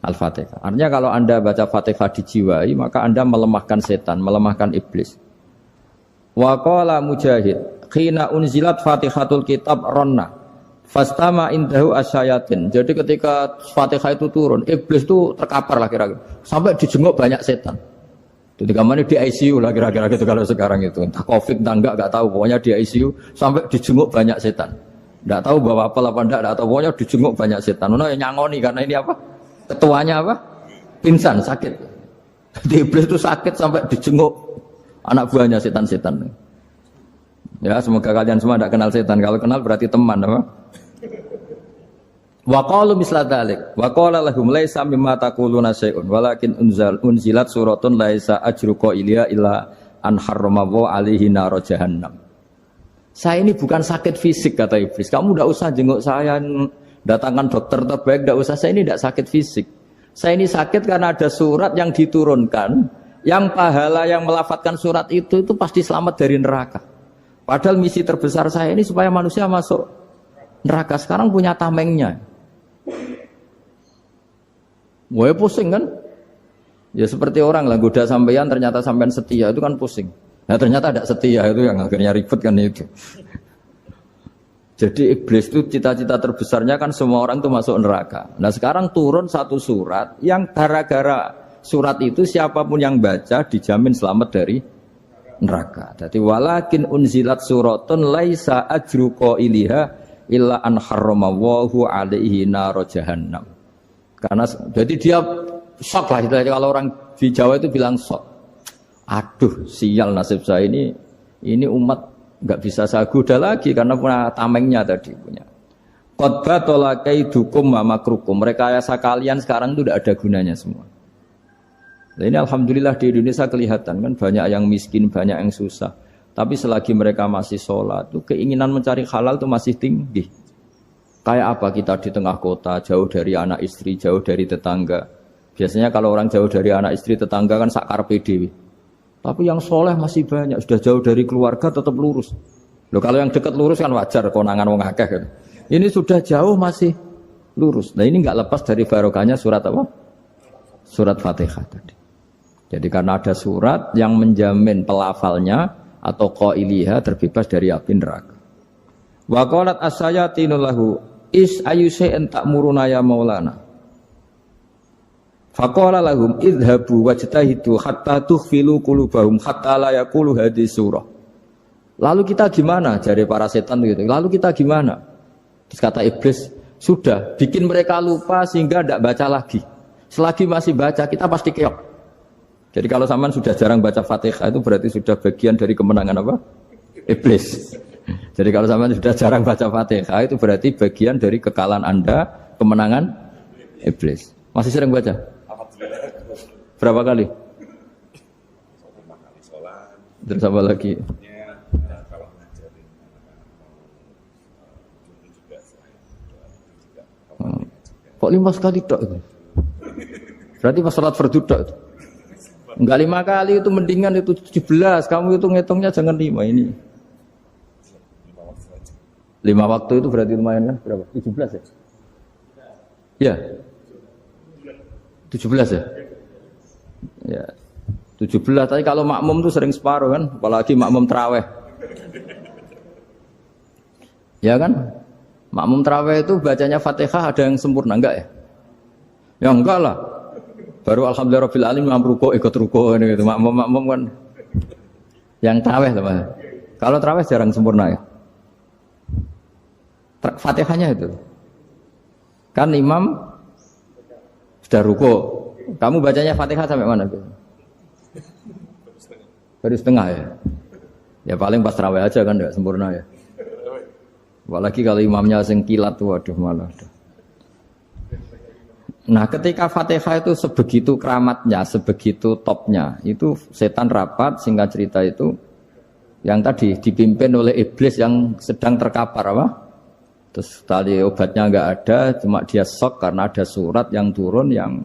Al-Fatihah. Artinya kalau Anda baca Fatihah dijiwai, maka Anda melemahkan setan, melemahkan iblis. Wa qala Mujahid, khina unzilat Fatihatul kitab ronna fastama indahu asyayatin. Jadi ketika Fatihah itu turun, iblis itu terkapar lah kira-kira. Sampai dijenguk banyak setan. Ketika mana di ICU lah kira-kira gitu kalau sekarang itu. Entah Covid entah enggak tahu, pokoknya di ICU sampai dijenguk banyak setan. Enggak tahu bawa apa enggak tahu, pokoknya dijenguk banyak setan. Ono yang nyangoni karena ini apa? Ketuanya apa? Pingsan, sakit. Di iblis itu sakit sampai dijenguk anak buahnya setan-setan. Ya, semoga kalian semua tidak kenal setan. Kalau kenal berarti teman, apa? Wa qalu misla dzalik. Wa qala lahum laisa mimma taquluna syai'un walakin unzilat suratun laisa ajru qailiha illa an harrama alaihi nar jahannam. Saya ini bukan sakit fisik kata iblis. Kamu tidak usah jenguk saya, datangkan dokter terbaik, tidak usah. Saya ini tidak sakit fisik. Saya ini sakit karena ada surat yang diturunkan, yang pahala yang melafatkan surat itu pasti selamat dari neraka. Padahal misi terbesar saya ini supaya manusia masuk neraka. Sekarang punya tamengnya. Wah pusing kan? Ya seperti orang lah goda sampean ternyata sampean setia itu kan pusing. Nah ternyata tidak setia itu yang akhirnya ribet kan itu. Jadi iblis itu cita-cita terbesarnya kan semua orang itu masuk neraka. Nah sekarang turun satu surat yang gara-gara surat itu siapapun yang baca dijamin selamat dari neraka. Jadi walakin unzilat suratun laisa ajru qailiha illa an harramallahu alaihi nar jahannam. Karena jadi dia shock lah itu kalau orang di Jawa itu bilang shock. Aduh sial nasib saya ini umat nggak bisa saya goda lagi karena punya tamengnya tadi punya. Qad batala kaidukum wa makrukum. Rekayasa kalian sekarang itu tidak ada gunanya semua. Nah, ini alhamdulillah di Indonesia kelihatan kan banyak yang miskin, banyak yang susah. Tapi selagi mereka masih sholat, tuh keinginan mencari halal itu masih tinggi. Kayak apa kita di tengah kota, jauh dari anak istri, jauh dari tetangga. Biasanya kalau orang jauh dari anak istri tetangga kan sakar PDW. Tapi yang soleh masih banyak, sudah jauh dari keluarga tetap lurus. Loh kalau yang dekat lurus kan wajar, konangan wong akeh kan. Ini sudah jauh masih lurus. Nah ini nggak lepas dari barokahnya surat apa? Surat Fatihah tadi. Jadi karena ada surat yang menjamin pelafalnya atau qailiha terbebas dari api neraka. Wa qalat as-sayatinu lahu is ayyusa'in ta'muruna ya maulana. Faqala lahum idhabu wajtahidu hatta tukhfilu qulubahum hatta la yaqulu hadhihi surah. Lalu kita gimana? Jari para setan gitu. Lalu kita gimana? Terus kata iblis, sudah bikin mereka lupa sehingga tidak baca lagi. Selagi masih baca kita pasti keok. Jadi kalau sampean sudah jarang baca Fatihah itu berarti sudah bagian dari kemenangan apa? Iblis. Jadi kalau sampean sudah jarang baca Fatihah itu berarti bagian dari kekalahan Anda, kemenangan iblis. Masih sering baca? Berapa kali? Terus apa lagi? Kok 5 kali tok itu? Berarti pas salat fardu tok itu. Enggak 5 kali itu mendingan itu 17. Kamu itu ngitungnya jangan 5 ini. 5 waktu itu berarti lumayan lah. Berapa? 17 ya? Ya. 17 ya? Ya. 17. Tapi kalau makmum tuh sering separuh kan, apalagi makmum tarawih. Ya kan? Makmum tarawih itu bacanya Fatihah ada yang sempurna enggak ya? Ya enggak lah. Baru alhamdulillahirabbil alamin ruko ikut ruko gitu. Makmum kan yang tarawih teman. Kalau tarawih jarang sempurna ya. Fatihahnya itu. Kan imam sudah ruko. Kamu bacanya Fatihah sampai mana gitu? Baru setengah ya. Ya paling pas tarawih aja kan enggak sempurna ya. Apalagi kalau imamnya sing kilat tuh waduh malah. Nah, ketika Fatihah itu sebegitu keramatnya, sebegitu topnya, itu setan rapat singkat cerita itu yang tadi dipimpin oleh iblis yang sedang terkapar apa? Terus tali obatnya enggak ada, cuma dia shock karena ada surat yang turun yang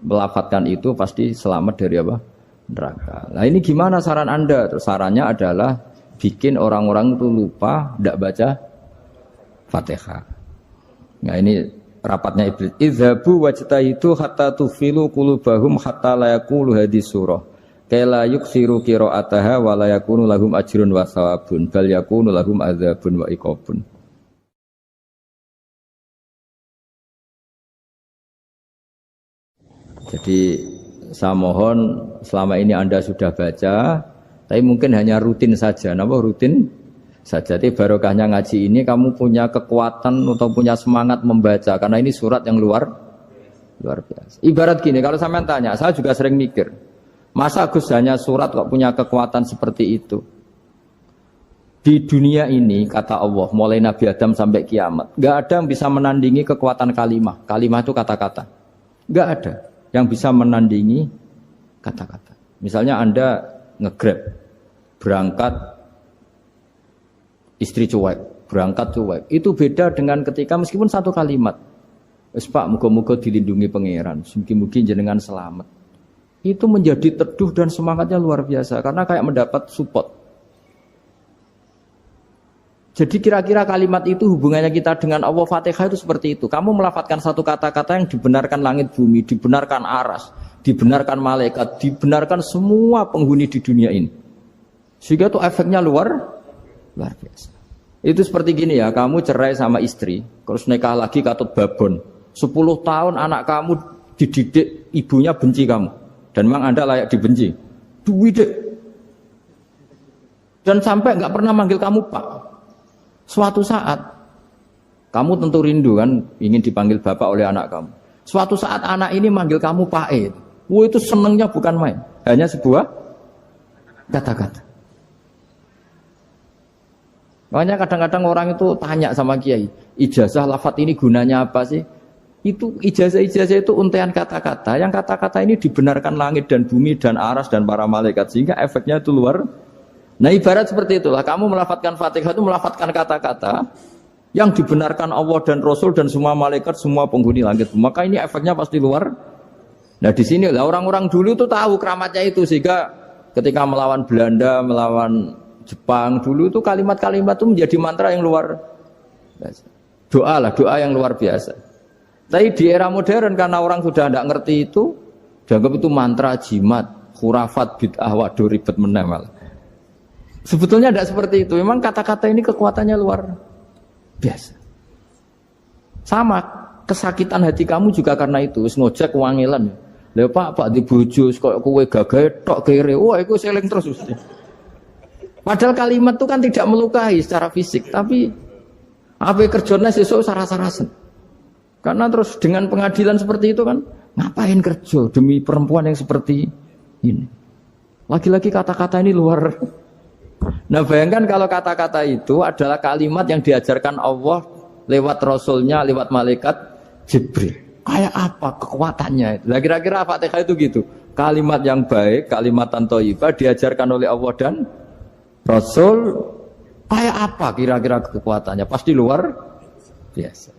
melafatkan itu pasti selamat dari apa? Neraka. Nah, ini gimana saran Anda? Terus sarannya adalah bikin orang-orang itu lupa enggak baca Fatihah. Nah ini rapatnya iblis. Idzabu wajtahidu hatta tufilu qulubahum hatta la yaqulu hadhihi surah. Kala yuksiru qira'ataha wa la yakunu lahum ajrun wa thawabun bal yakunu lahum adzabun wa iqabun. Jadi saya mohon selama ini Anda sudah baca, tapi mungkin hanya rutin saja. Napa rutin? Saja. Jadi barokahnya ngaji ini kamu punya kekuatan atau punya semangat membaca karena ini surat yang luar biasa. Ibarat gini, kalau sampean tanya, saya juga sering mikir, masa Gus hanya surat kok punya kekuatan seperti itu? Di dunia ini kata Allah, mulai Nabi Adam sampai kiamat, nggak ada yang bisa menandingi kekuatan kalimah. Kalimah itu kata-kata. Nggak ada yang bisa menandingi kata-kata. Misalnya Anda nge-grab, berangkat istri cuek, berangkat cuek. Itu beda dengan ketika meskipun satu kalimat. Wes Pak, muga-muga dilindungi pangeran, mugi-mugi jenengan selamat. Itu menjadi teduh dan semangatnya luar biasa karena kayak mendapat support. Jadi kira-kira kalimat itu hubungannya kita dengan Allah Fatihah itu seperti itu. Kamu melafadzkan satu kata-kata yang dibenarkan langit bumi, dibenarkan aras, dibenarkan malaikat, dibenarkan semua penghuni di dunia ini. Sehingga itu efeknya luar biasa. Itu seperti gini ya, kamu cerai sama istri, terus nikah lagi katut babon. 10 tahun anak kamu dididik, ibunya benci kamu. Dan memang Anda layak dibenci. Dididik. Dan sampai nggak pernah manggil kamu Pak. Suatu saat, kamu tentu rindu kan, ingin dipanggil Bapak oleh anak kamu. Suatu saat anak ini manggil kamu Pak E. Wah itu senengnya bukan main. Hanya sebuah kata-kata. Makanya kadang-kadang orang itu tanya sama kiai, ijazah lafadz ini gunanya apa sih? Itu ijazah-ijazah itu untaian kata-kata. Yang kata-kata ini dibenarkan langit dan bumi dan aras dan para malaikat sehingga efeknya itu luar. Nah ibarat seperti itulah. Kamu melafadzkan Fatihah itu melafadzkan kata-kata yang dibenarkan Allah dan Rasul dan semua malaikat, semua penghuni langit. Maka ini efeknya pasti luar Nah di sini lah orang-orang dulu tuh tahu keramatnya itu, sehingga ketika melawan Belanda, melawan Jepang dulu tuh kalimat-kalimat itu menjadi mantra yang luar biasa. Doa yang luar biasa. Tapi di era modern karena orang sudah tidak ngerti itu, dianggap itu mantra, jimat, khurafat, bid'ah, waduh ribet menemal. Sebetulnya tidak seperti itu. Memang kata-kata ini kekuatannya luar biasa. Sama kesakitan hati kamu juga karena itu. Ngojek wangilan. Lha Pak di bojo kok kowe gagahe tok kere. Wah, iku seling terus mesti. Padahal kalimat itu kan tidak melukai secara fisik, tapi apa kerjanya sesuk sarasa-rasen. Karena terus dengan pengadilan seperti itu kan, ngapain kerja demi perempuan yang seperti ini? Lagi-lagi kata-kata ini luar. Nah bayangkan kalau kata-kata itu adalah kalimat yang diajarkan Allah lewat Rasulnya, lewat malaikat Jibril. Kayak apa kekuatannya itu? Nah, kira-kira Fatihah itu gitu. Kalimat yang baik, kalimatan thayyibah diajarkan oleh Allah dan Rasul. Kayak apa kira-kira kekuatannya? Pasti luar biasa.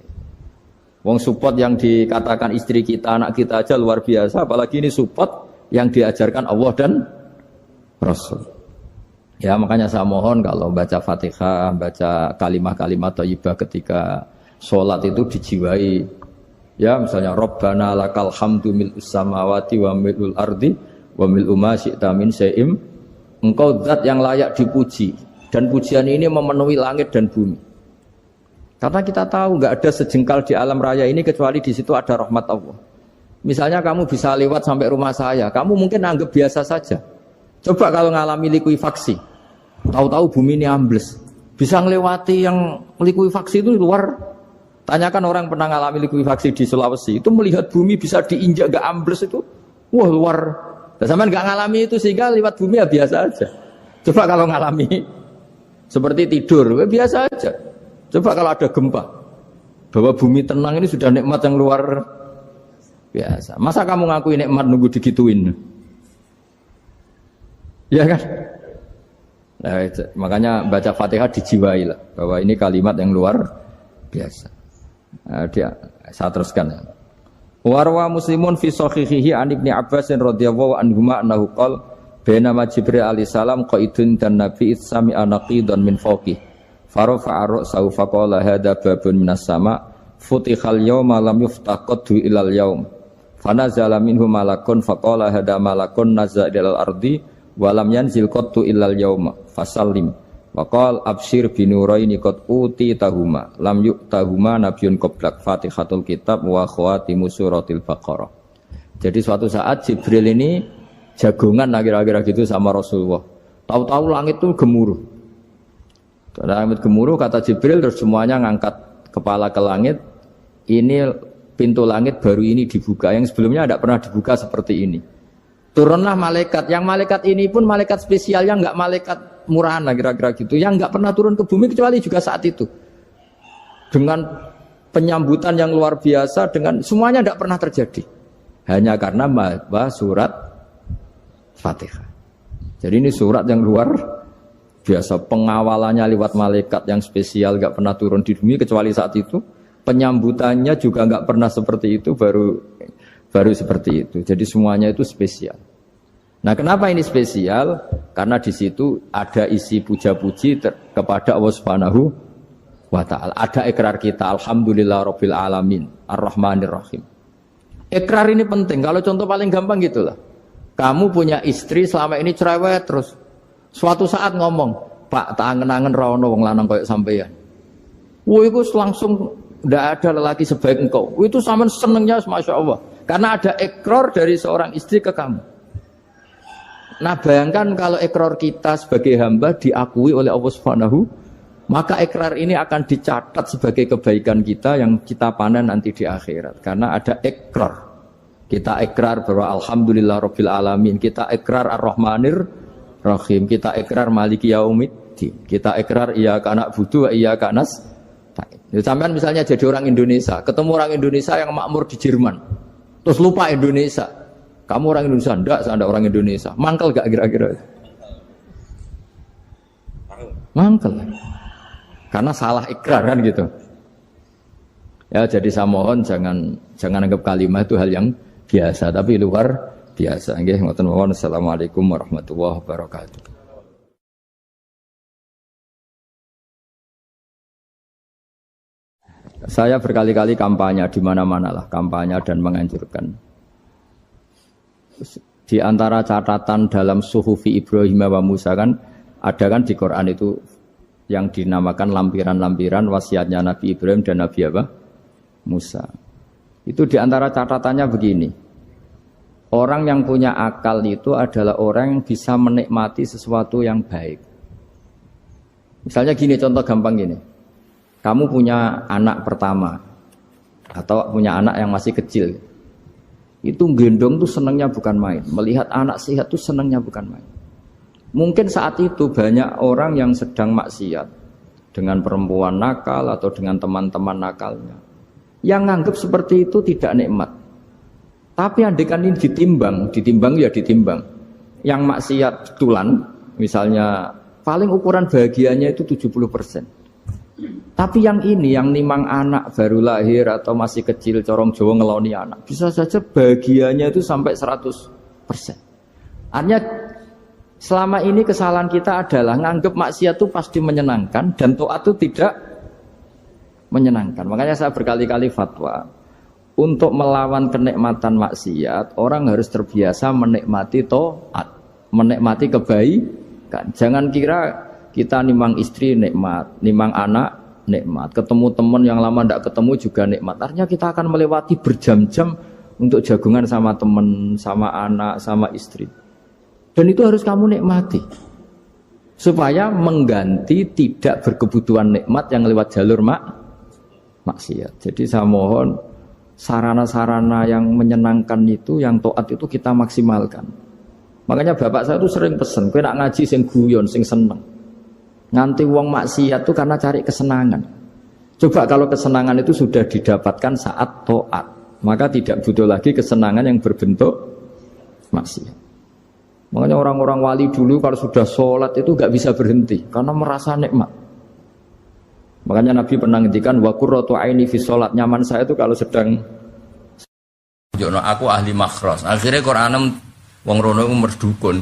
Wong support yang dikatakan istri kita, anak kita aja luar biasa. Apalagi ini support yang diajarkan Allah dan Rasul. Ya makanya saya mohon kalau baca Fatihah, baca kalimat-kalimat thayyibah ketika sholat itu dijiwai. Ya misalnya Rabbana lakal hamdu mil'us samawati wa mil'ul ardi wa mil'u ma syi'ta min syai'im. Engkau zat yang layak dipuji, dan pujian ini memenuhi langit dan bumi. Karena kita tahu nggak ada sejengkal di alam raya ini kecuali di situ ada rahmat Allah. Misalnya kamu bisa lewat sampai rumah saya, kamu mungkin anggap biasa saja. Coba kalau ngalami likuifaksi, tahu-tahu bumi ini ambles, bisa ngelewati yang likuifaksi itu luar. Tanyakan orang pernah ngalami likuifaksi di Sulawesi, itu melihat bumi bisa diinjak gak ambles itu, wah luar. Nah, sampean gak ngalami itu sehingga lewat bumi ya biasa aja. Coba kalau ngalami seperti tidur, ya biasa aja. Coba kalau ada gempa, bahwa bumi tenang ini sudah nikmat yang luar biasa. Masa kamu ngakui nikmat nunggu digituin? Ya kan? Nah, makanya baca Fatihah dijiwai lah, bahwa ini kalimat yang luar biasa. Nah, saya teruskan. Warwa Muslimun fi sahihihi an Ibnu Abbas radhiyallahu anhuma annahu qala bainama Jibril alaihi salam qaidun dan Nabi sami anaqidan min fawqi farafa'a ra'sahu faqala hadza babun minas sama futihal yawma lam yuftaqadhu ilal yaum fanazala minhu malakun faqala hadza malakun nazala ilal ardi wa lam yanzil qattu ilal yauma fasallim waqal absyir binuraini qad uti tahuma lam yu'tahuma nabiyyun qablak Fatihatul kitab wa khawatimu suratil Baqarah. Jadi suatu saat Jibril ini jagongan kira-kira gitu sama Rasulullah. Tahu-tahu langit itu gemuruh. Langit gemuruh kata Jibril, terus semuanya ngangkat kepala ke langit. Ini pintu langit baru ini dibuka, yang sebelumnya tidak pernah dibuka seperti ini. Turunlah malaikat, yang malaikat ini pun malaikat spesial, yang enggak malaikat murahan lah kira-kira gitu, yang enggak pernah turun ke bumi kecuali juga saat itu. Dengan penyambutan yang luar biasa, dengan semuanya enggak pernah terjadi. Hanya karena bahwa surat Fatihah. Jadi ini surat yang luar biasa, pengawalannya lewat malaikat yang spesial, enggak pernah turun di bumi kecuali saat itu. Penyambutannya juga enggak pernah seperti itu, baru seperti itu. Jadi semuanya itu spesial. Nah, kenapa ini spesial? Karena di situ ada isi puja-puji kepada Allah Subhanahu wa taala. Ada ikrar kita, alhamdulillahirabbil alamin, arrahmanir rahim. Ikrar ini penting. Kalau contoh paling gampang gitulah. Kamu punya istri selama ini cerewet terus. Suatu saat ngomong, "Pak, tak angen-angen ra ono wong lanang koyo sampeyan." Wah, itu langsung ndak ada lelaki sebaik engkau. Itu sampean senengnya Masya Allah. Karena ada ikrar dari seorang istri ke kamu. Nah bayangkan kalau ikrar kita sebagai hamba diakui oleh Allah Subhanahu, maka ikrar ini akan dicatat sebagai kebaikan kita yang kita panen nanti di akhirat. Karena ada ikrar. Kita ikrar bahwa alhamdulillahirabbil alamin, kita ikrar ar-rahmanir rahim, kita ikrar maliki yaumiddin, kita ikrar iyyaka na'budu wa iyyaka nasta'in. Sampean misalnya jadi orang Indonesia, ketemu orang Indonesia yang makmur di Jerman, terus lupa Indonesia. Kamu orang Indonesia? Enggak, saya enggak orang Indonesia. Mangkel gak kira-kira? Mangkel. Karena salah ikrar kan gitu. Ya, jadi saya mohon jangan anggap kalimat itu hal yang biasa, tapi luar biasa. Nggih, ngoten mawon. Assalamualaikum warahmatullahi wabarakatuh. Saya berkali-kali kampanye di mana-mana lah, kampanye dan menganjurkan. Di antara catatan dalam Suhufi Ibrahim wa Musa kan ada kan di Quran itu yang dinamakan lampiran-lampiran wasiatnya Nabi Ibrahim dan Nabi apa? Musa. Itu di antara catatannya begini. Orang yang punya akal itu adalah orang yang bisa menikmati sesuatu yang baik. Misalnya gini, contoh gampang gini. Kamu punya anak pertama atau punya anak yang masih kecil. Itu gendong tuh senangnya bukan main. Melihat anak sehat tuh senangnya bukan main. Mungkin saat itu banyak orang yang sedang maksiat dengan perempuan nakal atau dengan teman-teman nakalnya. Yang nganggap seperti itu tidak nikmat. Tapi andaikan ini ditimbang ya ditimbang. Yang maksiat tulan, misalnya paling ukuran bahagianya itu 70%. Tapi yang ini, yang nimang anak baru lahir atau masih kecil, corong Jawa ngeloni anak, bisa saja bahagianya itu sampai 100%. Artinya selama ini kesalahan kita adalah nganggap maksiat itu pasti menyenangkan dan taat itu tidak menyenangkan. Makanya saya berkali-kali fatwa, untuk melawan kenikmatan maksiat, orang harus terbiasa menikmati taat, menikmati kebaikan. Jangan kira kita nimang istri nikmat, nimang anak nikmat, ketemu teman yang lama tidak ketemu juga nikmat. Artinya kita akan melewati berjam-jam untuk jagungan sama teman, sama anak, sama istri. Dan itu harus kamu nikmati. Supaya mengganti tidak berkebutuhan nikmat yang lewat jalur maksiat. Jadi saya mohon sarana-sarana yang menyenangkan itu, yang taat itu kita maksimalkan. Makanya bapak saya itu sering pesen, kowe nak ngaji sing guyon, sing seneng. Nganti wong maksiat itu karena cari kesenangan. Coba kalau kesenangan itu sudah didapatkan saat taat, maka tidak butuh lagi kesenangan yang berbentuk maksiat. Makanya orang-orang wali dulu kalau sudah sholat itu gak bisa berhenti karena merasa nikmat. Makanya Nabi pernah ngendikan wa qurratu aini fi sholat, nyaman saya itu kalau sedang jono aku ahli makhras. Akhirnya Quran wong rono umur dukun.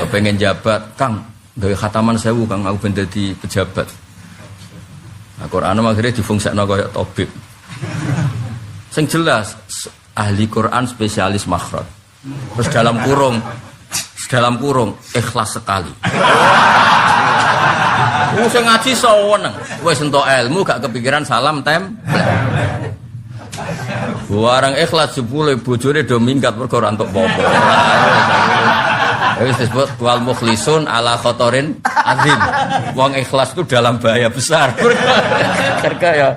Kepengen jabat, Kang gawe khataman 1000 Kang aku ben dadi pejabat. Nah, Quran akhirnya difungsikno kaya tabib. Sing jelas ahli Quran spesialis makhraj. Terus dalam kurung ikhlas sekali. Sing ngaji seneng, wis entuk ilmu gak kepikiran salam tempel. Barang ikhlas jebule bojone do minggat mergo ora entuk apa-apa. Wis disebut wal mukhlisun ala khotorin azim. Wong ikhlas itu dalam bahaya besar. Karena ya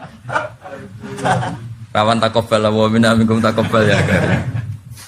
rawan takobal wa minna minkum takobal ya.